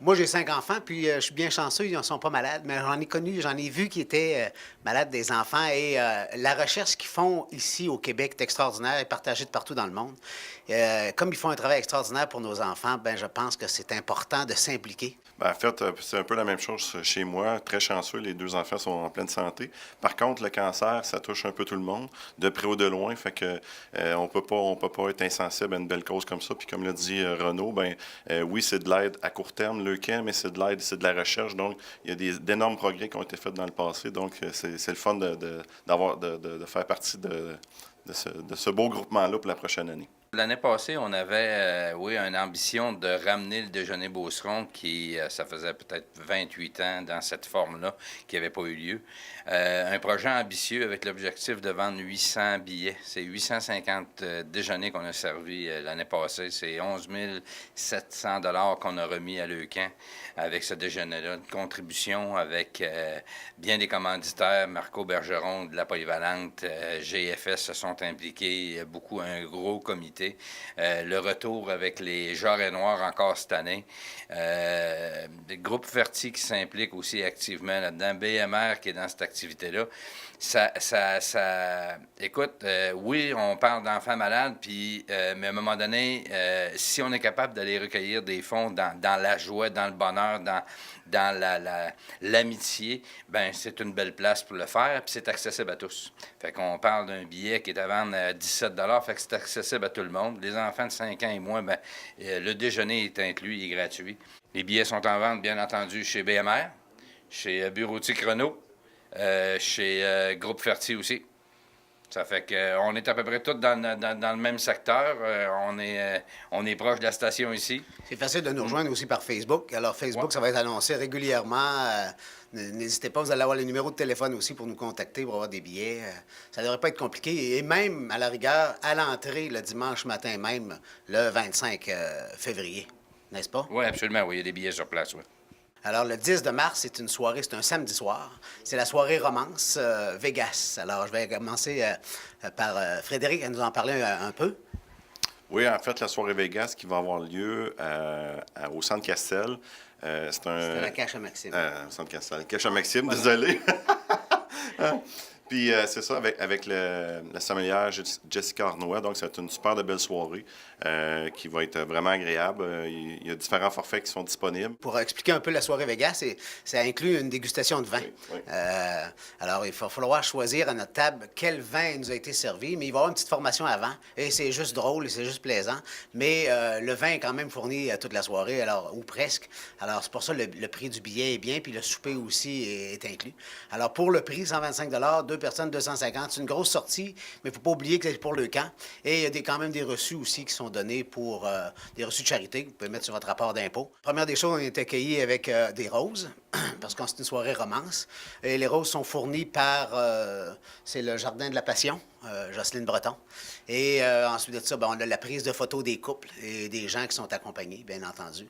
[SPEAKER 12] Moi, j'ai 5 enfants, puis je suis bien chanceux, ils ne sont pas malades, mais j'en ai vu qui étaient malades des enfants. Et la recherche qu'ils font ici au Québec est extraordinaire et partagée de partout dans le monde. Comme ils font un travail extraordinaire pour nos enfants, ben je pense que c'est important de s'impliquer.
[SPEAKER 13] En fait, c'est un peu la même chose chez moi. Très chanceux, les 2 enfants sont en pleine santé. Par contre, le cancer, ça touche un peu tout le monde, de près ou de loin. Fait que on peut pas être insensible à une belle cause comme ça. Puis comme l'a dit Renaud, oui, c'est de l'aide à court terme, le camp, mais c'est de l'aide, c'est de la recherche. Donc, il y a d'énormes progrès qui ont été faits dans le passé. Donc, c'est le fun de faire partie de ce beau groupement-là pour la prochaine année.
[SPEAKER 14] L'année passée, on avait, une ambition de ramener le déjeuner Beauceron qui, ça faisait peut-être 28 ans dans cette forme-là, qui n'avait pas eu lieu. Un projet ambitieux avec l'objectif de vendre 800 billets. C'est 850 déjeuners qu'on a servis l'année passée. C'est 11 700 $ qu'on a remis à Leucan avec ce déjeuner-là. Une contribution avec bien des commanditaires. Marco Bergeron de la Polyvalente, GFS se sont impliqués, beaucoup, un gros comité. Le retour avec les Jarrets Noirs encore cette année. Le groupe Ferti qui s'implique aussi activement là-dedans. BMR qui est dans cette activité-là. Écoute, oui, on parle d'enfants malades, puis, mais à un moment donné, si on est capable d'aller recueillir des fonds dans la joie, dans le bonheur, dans l'amitié, ben c'est une belle place pour le faire, puis c'est accessible à tous. Fait qu'on parle d'un billet qui est à vendre à 17 $, fait que c'est accessible à tout le monde. Les enfants de 5 ans et moins, ben, le déjeuner est inclus, il est gratuit. Les billets sont en vente, bien entendu, chez BMR, chez Bureautique Renault, chez Groupe Ferti aussi. Ça fait qu'on est à peu près tous dans le même secteur. On est proche de la station ici.
[SPEAKER 12] C'est facile de nous rejoindre aussi par Facebook. Alors, Facebook, ça va être annoncé régulièrement. N'hésitez pas, vous allez avoir les numéros de téléphone aussi pour nous contacter, pour avoir des billets. Ça ne devrait pas être compliqué. Et même, à la rigueur, à l'entrée, le dimanche matin même, le 25 février. N'est-ce pas?
[SPEAKER 14] Oui, absolument. Oui, il y a des billets sur place, oui.
[SPEAKER 12] Alors, le 10 de mars, c'est une soirée, c'est un samedi soir. C'est la soirée Romance Vegas. Alors, je vais commencer par Frédéric à nous en parler un peu.
[SPEAKER 13] Oui, en fait, la soirée Vegas qui va avoir lieu au Centre Castel. C'est
[SPEAKER 12] la Cache à Maxime.
[SPEAKER 13] Centre Castel. Cache à Maxime, voilà. Désolé. Puis c'est ça, avec la sommelière Jessica Arnois. Donc, c'est une super de belle soirée qui va être vraiment agréable. Il y a différents forfaits qui sont disponibles.
[SPEAKER 12] Pour expliquer un peu la soirée Vegas, ça inclut une dégustation de vin.
[SPEAKER 13] Oui.
[SPEAKER 12] Alors, il va falloir choisir à notre table quel vin nous a été servi, mais il va y avoir une petite formation avant. Et c'est juste drôle et c'est juste plaisant. Mais le vin est quand même fourni toute la soirée, alors ou presque. Alors, c'est pour ça que le prix du billet est bien, puis le souper aussi est inclus. Alors, pour le prix, 125 $, 2 personnes, 250 $. C'est une grosse sortie, mais il ne faut pas oublier que c'est pour le camp. Et il y a quand même des reçus aussi qui sont donnés pour des reçus de charité que vous pouvez mettre sur votre rapport d'impôt. Première des choses, on est accueillis avec des roses, parce que c'est une soirée romance. Et les roses sont fournies par, c'est le Jardin de la Passion, Jocelyne Breton. Et ensuite de ça, on a la prise de photos des couples et des gens qui sont accompagnés, bien entendu,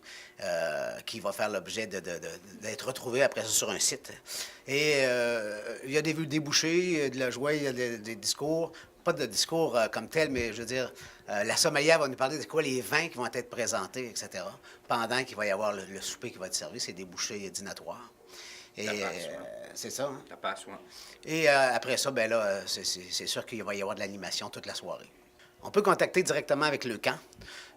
[SPEAKER 12] qui va faire l'objet d'être retrouvé après ça sur un site. Et il y a des débouchés, de la joie, il y a des discours. Pas de discours comme tel, mais je veux dire, la sommelière va nous parler de quoi les vins qui vont être présentés, etc. Pendant qu'il va y avoir le souper qui va être servi, c'est des bouchées dînatoires. Et c'est ça. Hein?
[SPEAKER 14] Ça passe, oui.
[SPEAKER 12] Et après ça, ben là, c'est sûr qu'il va y avoir de l'animation toute la soirée. On peut contacter directement avec le camp.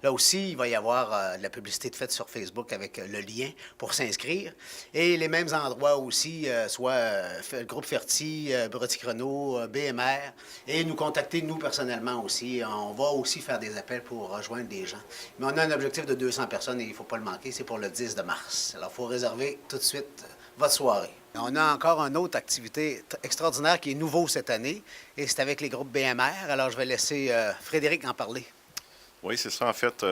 [SPEAKER 12] Là aussi, il va y avoir de la publicité de faite sur Facebook avec le lien pour s'inscrire. Et les mêmes endroits aussi, soit le groupe Ferti, Bureautique Renault, BMR, et nous contacter, nous, personnellement aussi. On va aussi faire des appels pour rejoindre des gens. Mais on a un objectif de 200 personnes et il ne faut pas le manquer, c'est pour le 10 de mars. Alors, il faut réserver tout de suite votre soirée. On a encore une autre activité extraordinaire qui est nouveau cette année, et c'est avec les groupes BMR. Alors, je vais laisser Frédéric en parler.
[SPEAKER 13] Oui, c'est ça. En fait,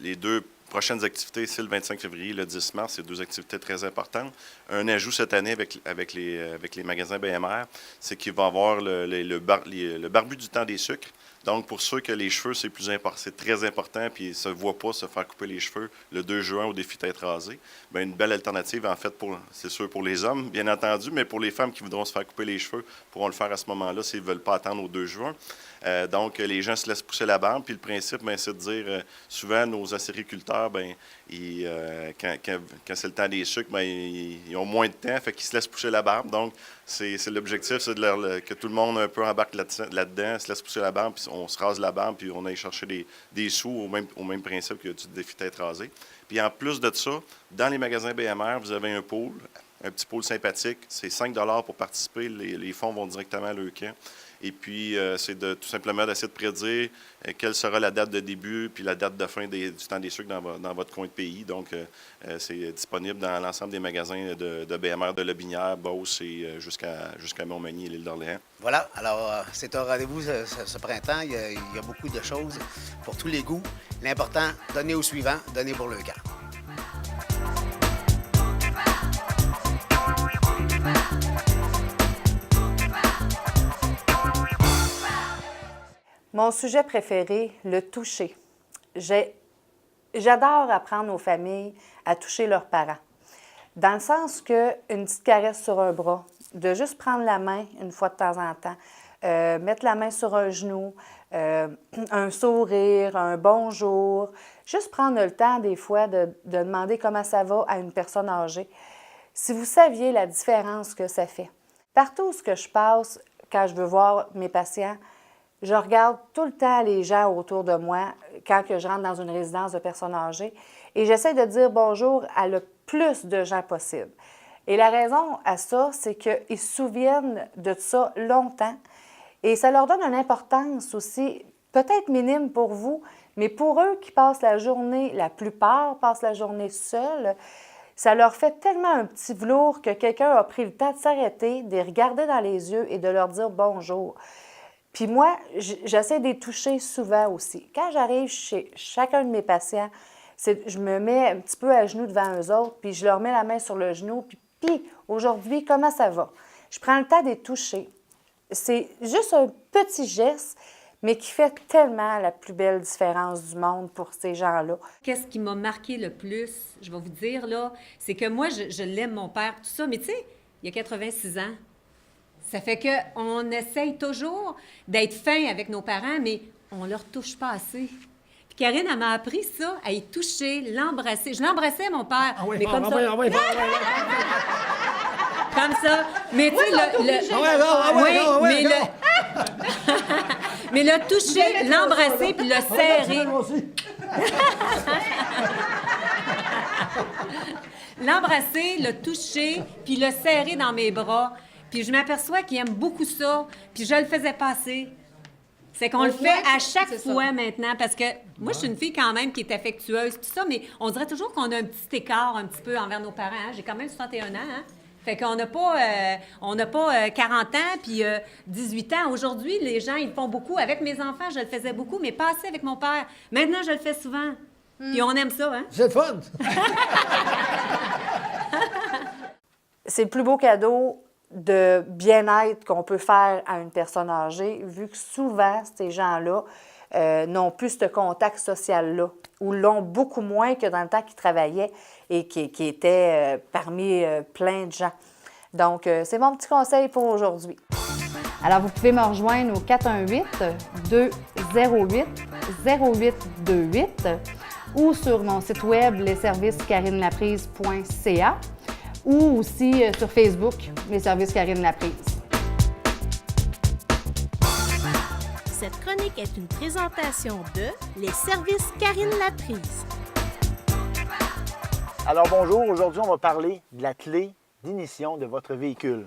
[SPEAKER 13] les deux Prochaines activités, c'est le 25 février, le 10 mars. C'est 2 activités très importantes. Un ajout cette année avec les magasins BMR, c'est qu'il va y avoir le barbu du temps des sucres. Donc, pour ceux que les cheveux, c'est très important, puis ils ne se voient pas se faire couper les cheveux le 2 juin au défi tête rasée, bien, une belle alternative, en fait, c'est sûr pour les hommes, bien entendu, mais pour les femmes qui voudront se faire couper les cheveux, pourront le faire à ce moment-là s'ils ne veulent pas attendre au 2 juin. Donc, les gens se laissent pousser la barbe, puis le principe, bien, c'est de dire, souvent, nos acériculteurs, bien, quand c'est le temps des sucres, bien, ils ont moins de temps, fait qu'ils se laissent pousser la barbe. Donc, c'est l'objectif, c'est que tout le monde un peu embarque là-dedans, se laisse pousser la barbe, puis on se rase la barbe, puis on aille chercher des sous au même principe que du défi tête rasée. Puis en plus de ça, dans les magasins BMR, vous avez un petit pôle sympathique. C'est 5 $ pour participer. Les fonds vont directement à l'EUCAN. Et puis, c'est tout simplement d'essayer de prédire quelle sera la date de début puis la date de fin du temps des sucres dans votre coin de pays. Donc, c'est disponible dans l'ensemble des magasins de BMR de Lobinière, Beauce et jusqu'à Montmagny et l'île d'Orléans.
[SPEAKER 12] Voilà, alors c'est un rendez-vous ce printemps. Il y a beaucoup de choses pour tous les goûts. L'important, donnez au suivant, donnez pour le camp.
[SPEAKER 15] Mon sujet préféré, le toucher. J'adore apprendre aux familles à toucher leurs parents. Dans le sens qu'une petite caresse sur un bras, de juste prendre la main une fois de temps en temps, mettre la main sur un genou, un sourire, un bonjour, juste prendre le temps des fois de demander comment ça va à une personne âgée. Si vous saviez la différence que ça fait. Partout où je passe, quand je veux voir mes patients, je regarde tout le temps les gens autour de moi quand que je rentre dans une résidence de personnes âgées et j'essaie de dire bonjour à le plus de gens possible. Et la raison à ça, c'est qu'ils se souviennent de ça longtemps et ça leur donne une importance aussi, peut-être minime pour vous, mais pour eux qui passent la journée, la plupart passent la journée seuls, ça leur fait tellement un petit velours que quelqu'un a pris le temps de s'arrêter, de les regarder dans les yeux et de leur dire bonjour. Puis moi, j'essaie de les toucher souvent aussi. Quand j'arrive chez chacun de mes patients, je me mets un petit peu à genoux devant eux autres, puis je leur mets la main sur le genou, puis aujourd'hui, comment ça va? Je prends le temps de les toucher. C'est juste un petit geste, mais qui fait tellement la plus belle différence du monde pour ces gens-là.
[SPEAKER 16] Qu'est-ce qui m'a marqué le plus, je vais vous dire, là, c'est que moi, je l'aime, mon père, tout ça, mais tu sais, il y a 86 ans. Ça fait qu'on essaye toujours d'être fin avec nos parents, mais on leur touche pas assez. Puis Karine, elle m'a appris ça, à y toucher, l'embrasser. Je l'embrassais, mon père, mais comme ça. Comme ça. Mais tu sais, mais le toucher, l'embrasser, puis le serrer. L'embrasser, le toucher, puis le serrer dans mes bras. Puis je m'aperçois qu'il aime beaucoup ça, puis je le faisais passer. C'est qu'on le fait à chaque fois maintenant, parce que moi, je suis une fille quand même qui est affectueuse, tout ça, mais on dirait toujours qu'on a un petit écart un petit peu envers nos parents. Hein? J'ai quand même 61 ans, hein? Fait qu'on n'a pas 40 ans puis 18 ans. Aujourd'hui, les gens, ils le font beaucoup. Avec mes enfants, je le faisais beaucoup, mais pas assez avec mon père. Maintenant, je le fais souvent. Puis on aime ça, hein?
[SPEAKER 17] C'est le fun!
[SPEAKER 15] C'est le plus beau cadeau de bien-être qu'on peut faire à une personne âgée, vu que souvent, ces gens-là n'ont plus ce contact social-là, ou l'ont beaucoup moins que dans le temps qu'ils travaillaient et qui étaient parmi plein de gens. Donc, c'est mon petit conseil pour aujourd'hui.
[SPEAKER 18] Alors, vous pouvez me rejoindre au 418-208-0828 ou sur mon site web lesservices-carinelaprise.ca ou aussi sur Facebook, Les Services Karine Laprise.
[SPEAKER 7] Cette chronique est une présentation de Les Services Karine Laprise.
[SPEAKER 17] Alors bonjour, aujourd'hui on va parler de la clé d'ignition de votre véhicule.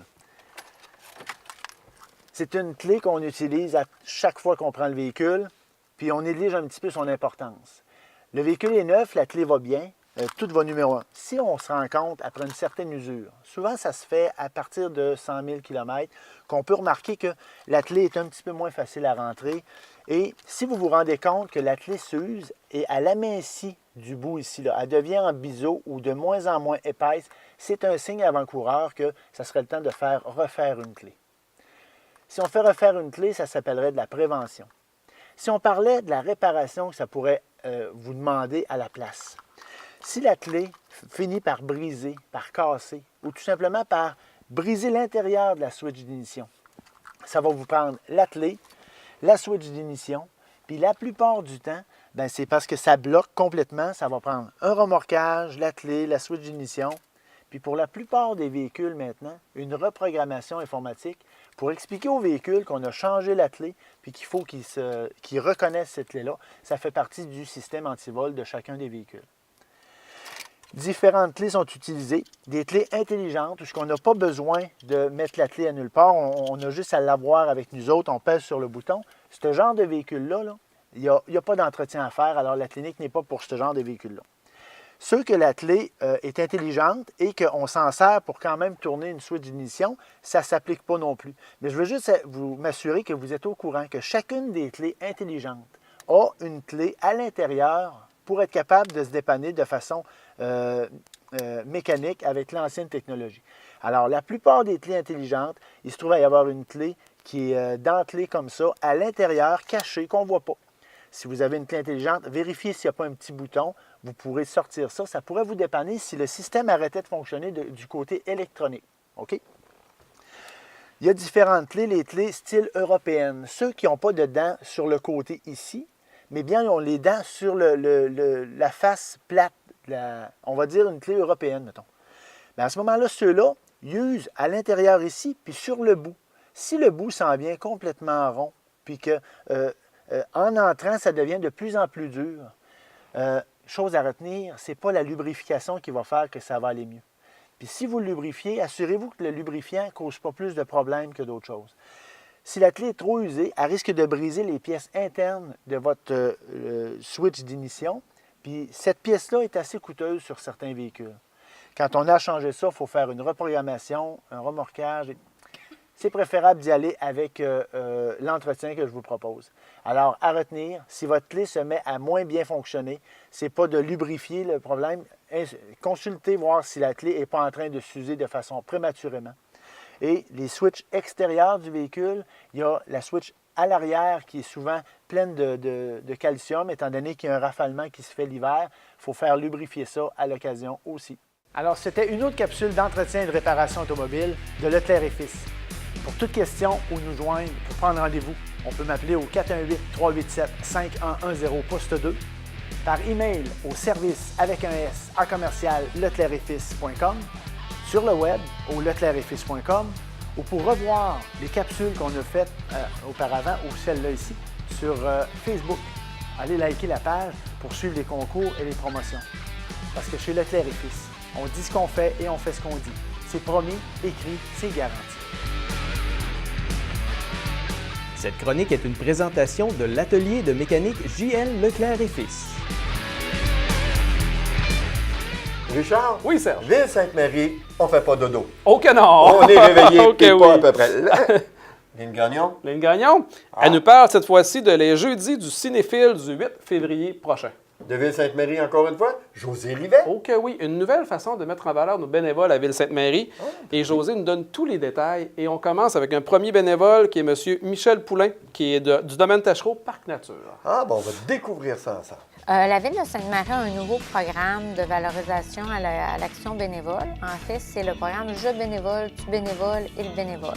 [SPEAKER 17] C'est une clé qu'on utilise à chaque fois qu'on prend le véhicule, puis on néglige un petit peu son importance. Le véhicule est neuf, la clé va bien, tout va numéro 1. Si on se rend compte après une certaine usure, souvent ça se fait à partir de 100 000 km, qu'on peut remarquer que la clé est un petit peu moins facile à rentrer Et si vous vous rendez compte que l'attelée s'use et elle amincit du bout ici, là, elle devient en biseau ou de moins en moins épaisse, c'est un signe avant-coureur que ça serait le temps de faire refaire une clé. Si on fait refaire une clé, ça s'appellerait de la prévention. Si on parlait de la réparation que ça pourrait vous demander à la place. Si la clé finit par briser, par casser, ou tout simplement par briser l'intérieur de la switch d'ignition, ça va vous prendre la clé, la switch d'ignition, puis la plupart du temps, ben c'est parce que ça bloque complètement, ça va prendre un remorquage, la clé, la switch d'ignition, puis pour la plupart des véhicules maintenant, une reprogrammation informatique pour expliquer au véhicule qu'on a changé la clé puis qu'il faut qu'il reconnaisse cette clé-là. Ça fait partie du système antivol de chacun des véhicules. Différentes clés sont utilisées, des clés intelligentes où on n'a pas besoin de mettre la clé à nulle part, on a juste à l'avoir avec nous autres, on pèse sur le bouton. Ce genre de véhicule-là, il n'y a pas d'entretien à faire, alors la clinique n'est pas pour ce genre de véhicule-là. Ceux que la clé est intelligente et qu'on s'en sert pour quand même tourner une switch d'ignition, ça ne s'applique pas non plus. Mais je veux juste m'assurer que vous êtes au courant que chacune des clés intelligentes a une clé à l'intérieur pour être capable de se dépanner de façon mécanique avec l'ancienne technologie. Alors, la plupart des clés intelligentes, il se trouve à y avoir une clé qui est dentelée comme ça, à l'intérieur, cachée, qu'on ne voit pas. Si vous avez une clé intelligente, vérifiez s'il n'y a pas un petit bouton. Vous pourrez sortir ça. Ça pourrait vous dépanner si le système arrêtait de fonctionner du côté électronique. OK? Il y a différentes clés, les clés style européenne. Ceux qui n'ont pas de dents sur le côté ici, mais bien ils ont les dents sur la face plate. On va dire une clé européenne, mettons. Mais à ce moment-là, ceux-là, ils usent à l'intérieur ici, puis sur le bout. Si le bout s'en vient complètement rond, puis que en entrant, ça devient de plus en plus dur, chose à retenir, ce n'est pas la lubrification qui va faire que ça va aller mieux. Puis si vous le lubrifiez, assurez-vous que le lubrifiant ne cause pas plus de problèmes que d'autres choses. Si la clé est trop usée, elle risque de briser les pièces internes de votre switch d'ignition. Puis cette pièce-là est assez coûteuse sur certains véhicules. Quand on a changé ça, il faut faire une reprogrammation, un remorquage. C'est préférable d'y aller avec l'entretien que je vous propose. Alors, à retenir, si votre clé se met à moins bien fonctionner, ce n'est pas de lubrifier le problème. Consultez, voir si la clé n'est pas en train de s'user de façon prématurément. Et les switches extérieurs du véhicule, il y a la switch à l'arrière qui est souvent pleine de calcium, étant donné qu'il y a un rafalement qui se fait l'hiver. Il faut faire lubrifier ça à l'occasion aussi. Alors, c'était une autre capsule d'entretien et de réparation automobile de Leclerc et Fils. Pour toute question ou nous joindre, pour prendre rendez-vous, on peut m'appeler au 418-387-5110 poste 2, par email au service avec un S à commercial leclercetfils.com, sur le web au leclercetfils.com, ou pour revoir les capsules qu'on a faites auparavant ou celle-là ici sur Facebook. Allez liker la page pour suivre les concours et les promotions. Parce que chez Leclerc et Fils, on dit ce qu'on fait et on fait ce qu'on dit. C'est promis, écrit, c'est garanti.
[SPEAKER 19] Cette chronique est une présentation de l'atelier de mécanique JL Leclerc et Fils.
[SPEAKER 1] Richard?
[SPEAKER 2] Oui, Serge.
[SPEAKER 1] Ville-Sainte-Marie, on fait pas dodo.
[SPEAKER 2] Oh que non!
[SPEAKER 1] On est réveillé,
[SPEAKER 2] Ok,
[SPEAKER 1] puis pas
[SPEAKER 2] oui.
[SPEAKER 1] à peu près. Lynn Gagnon?
[SPEAKER 2] Lynn Gagnon, elle nous parle cette fois-ci de les jeudis du cinéphile du 8 février prochain.
[SPEAKER 1] De Ville-Sainte-Marie, encore une fois, José Rivet.
[SPEAKER 2] Ok, oui, une nouvelle façon de mettre en valeur nos bénévoles à Ville-Sainte-Marie. Et José nous donne tous les détails. Et on commence avec un premier bénévole qui est M. Michel Poulain, qui est du domaine Tachereau, Parc Nature.
[SPEAKER 1] Ah, bon, on va découvrir ça ensemble.
[SPEAKER 4] La Ville de Sainte-Marie a un nouveau programme de valorisation à l'action bénévole. En fait, c'est le programme Je bénévole, tu bénévoles et le bénévole.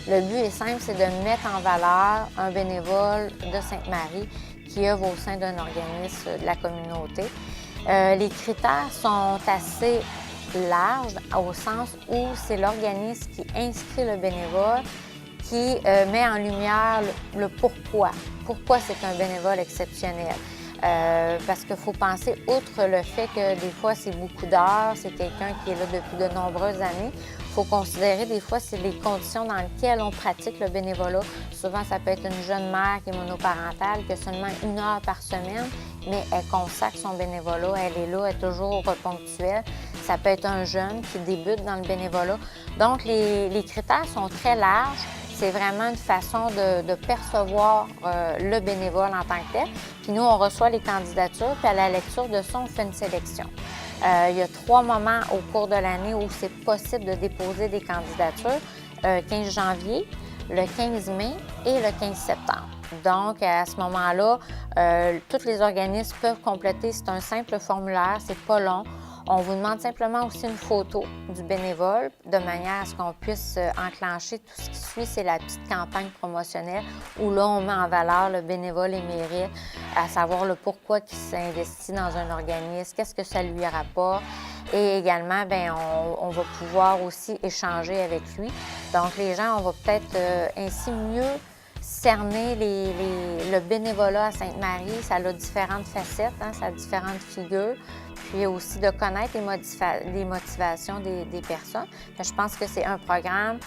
[SPEAKER 4] Le but est simple, c'est de mettre en valeur un bénévole de Sainte-Marie qui œuvre au sein d'un organisme de la communauté. Les critères sont assez larges au sens où c'est l'organisme qui inscrit le bénévole qui met en lumière le pourquoi. Pourquoi c'est un bénévole exceptionnel. Parce qu'il faut penser, outre le fait que des fois c'est beaucoup d'heures, c'est quelqu'un qui est là depuis de nombreuses années, il faut considérer des fois c'est les conditions dans lesquelles on pratique le bénévolat. Souvent ça peut être une jeune mère qui est monoparentale, qui a seulement 1 heure par semaine, mais elle consacre son bénévolat, elle est là, elle est toujours ponctuelle. Ça peut être un jeune qui débute dans le bénévolat. Donc les critères sont très larges. C'est vraiment une façon de percevoir le bénévole en tant que tel. Puis nous, on reçoit les candidatures, puis à la lecture de ça, on fait une sélection. Il y a 3 moments au cours de l'année où c'est possible de déposer des candidatures. 15 janvier, le 15 mai et le 15 septembre. Donc, à ce moment-là, tous les organismes peuvent compléter. C'est un simple formulaire, c'est pas long. On vous demande simplement aussi une photo du bénévole de manière à ce qu'on puisse enclencher tout ce qui suit. C'est la petite campagne promotionnelle où là, on met en valeur le bénévole émérite, à savoir le pourquoi il s'investit dans un organisme, qu'est-ce que ça lui rapporte. Et également, bien, on va pouvoir aussi échanger avec lui. Donc, les gens, on va peut-être ainsi mieux cerner le bénévolat à Sainte-Marie. Ça a différentes facettes, hein, ça a différentes figures. Puis aussi de connaître les motivations des personnes. Mais je pense que c'est un programme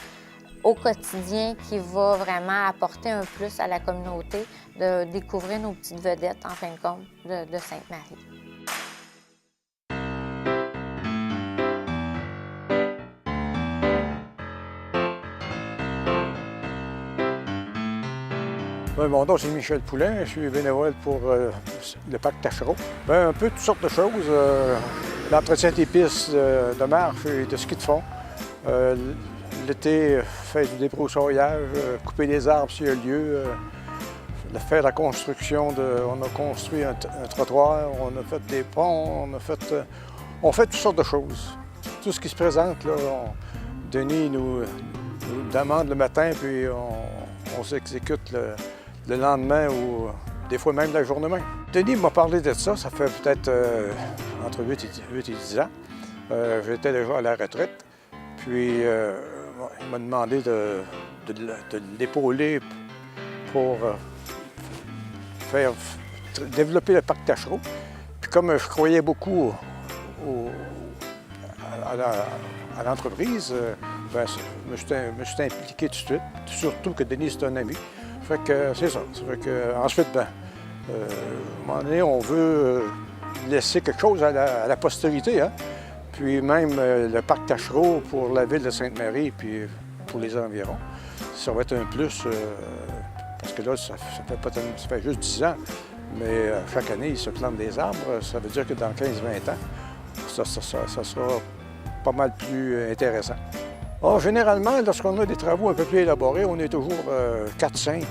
[SPEAKER 4] au quotidien qui va vraiment apporter un plus à la communauté, de découvrir nos petites vedettes, en fin de compte, de Sainte-Marie.
[SPEAKER 20] Mon nom, c'est Michel Poulain. Je suis bénévole pour le parc Taschereau. Un peu toutes sortes de choses. L'entretien des pistes de marche et de ski de fond. L'été, faire du débroussaillage, couper les arbres s'il y a lieu. Faire la construction on a construit un trottoir, on a fait des ponts, on fait toutes sortes de choses. Tout ce qui se présente, là, Denis nous demande le matin, puis on s'exécute le lendemain ou des fois même la journée même. Denis m'a parlé de ça, ça fait peut-être entre 8 et 10 ans. J'étais déjà à la retraite, puis il m'a demandé de l'épauler pour développer le parc Taschereau. Puis comme je croyais beaucoup à l'entreprise, je me suis impliqué tout de suite, surtout que Denis est un ami. Fait que c'est ça. Fait que, ensuite, à un moment donné, on veut laisser quelque chose à la postérité, hein? Puis même le parc Taschereau pour la ville de Sainte-Marie, puis pour les environs, ça va être un plus, parce que là, ça fait juste 10 ans, mais chaque année, ils se plantent des arbres. Ça veut dire que dans 15-20 ans, ça sera pas mal plus intéressant. Généralement, lorsqu'on a des travaux un peu plus élaborés, on est toujours 4-5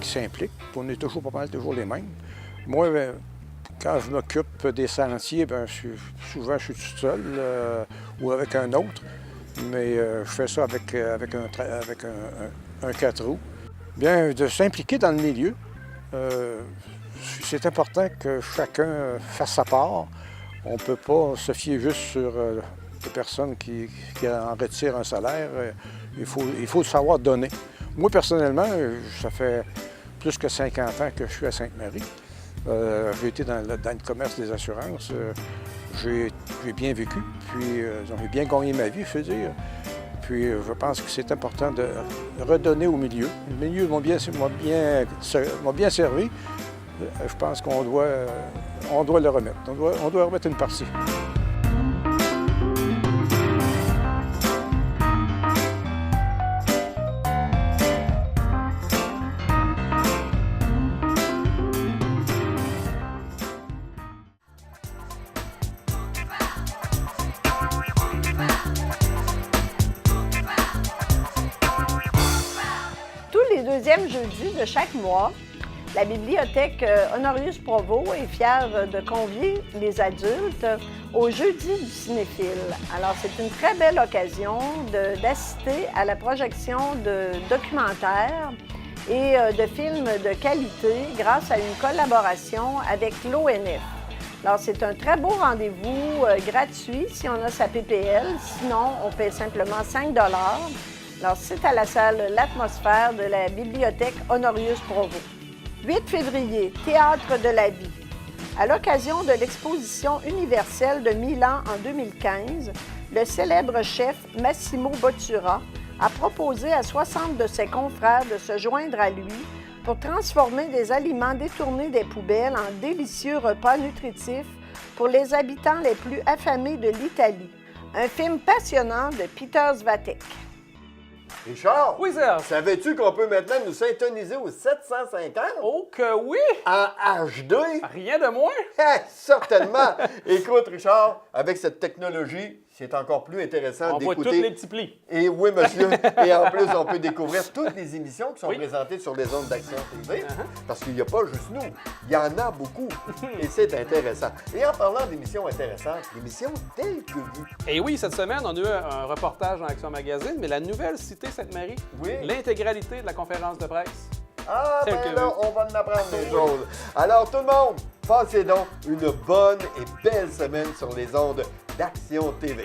[SPEAKER 20] qui s'impliquent. On est toujours les mêmes. Moi, quand je m'occupe des sentiers, souvent je suis tout seul ou avec un autre, mais je fais ça avec un 4 roues. Bien, de s'impliquer dans le milieu, c'est important que chacun fasse sa part. On ne peut pas se fier juste sur des personnes qui en retirent un salaire. Il faut savoir donner. Moi, personnellement, ça fait plus que 50 ans que je suis à Sainte-Marie. J'ai été dans le commerce des assurances. J'ai bien vécu, puis j'ai bien gagné ma vie, je veux dire. Puis je pense que c'est important de redonner au milieu. Le milieu m'a bien servi. Je pense qu'on doit le remettre. On doit remettre une partie.
[SPEAKER 21] Deuxième jeudi de chaque mois, la bibliothèque Honorius Provost est fière de convier les adultes au Jeudi du cinéphile. Alors, c'est une très belle occasion d'assister à la projection de documentaires et de films de qualité grâce à une collaboration avec l'ONF. Alors, c'est un très beau rendez-vous gratuit si on a sa PPL. Sinon, on paie simplement 5 $. Alors, c'est à la salle L'Atmosphère de la bibliothèque Honorius Provost. 8 février, Théâtre de la vie. À l'occasion de l'exposition universelle de Milan en 2015, le célèbre chef Massimo Bottura a proposé à 60 de ses confrères de se joindre à lui pour transformer des aliments détournés des poubelles en délicieux repas nutritifs pour les habitants les plus affamés de l'Italie. Un film passionnant de Peter Svatek.
[SPEAKER 1] Richard?
[SPEAKER 2] Oui, Serge.
[SPEAKER 1] Savais-tu qu'on peut maintenant nous syntoniser au 750?
[SPEAKER 2] Oh que oui!
[SPEAKER 1] En HD?
[SPEAKER 2] Rien de moins!
[SPEAKER 1] Certainement! Écoute, Richard, avec cette technologie, c'est encore plus intéressant
[SPEAKER 2] On voit
[SPEAKER 1] d'écouter.
[SPEAKER 2] tous les petits plis.
[SPEAKER 1] Et oui, monsieur. Et en plus, on peut découvrir toutes les émissions qui sont présentées sur les ondes d'Action TV. Parce qu'il n'y a pas juste nous. Il y en a beaucoup. Et c'est intéressant. Et en parlant d'émissions intéressantes, l'émission telle que vue.
[SPEAKER 2] Et oui, cette semaine, on a eu un reportage dans Action Magazine, mais la nouvelle Cité Sainte-Marie, l'intégralité de la conférence de presse.
[SPEAKER 1] Ah,
[SPEAKER 2] Telle
[SPEAKER 1] ben
[SPEAKER 2] que
[SPEAKER 1] là,
[SPEAKER 2] vue.
[SPEAKER 1] on va en apprendre des choses. Alors, tout le monde, passez donc une bonne et belle semaine sur les ondes d'Action TV.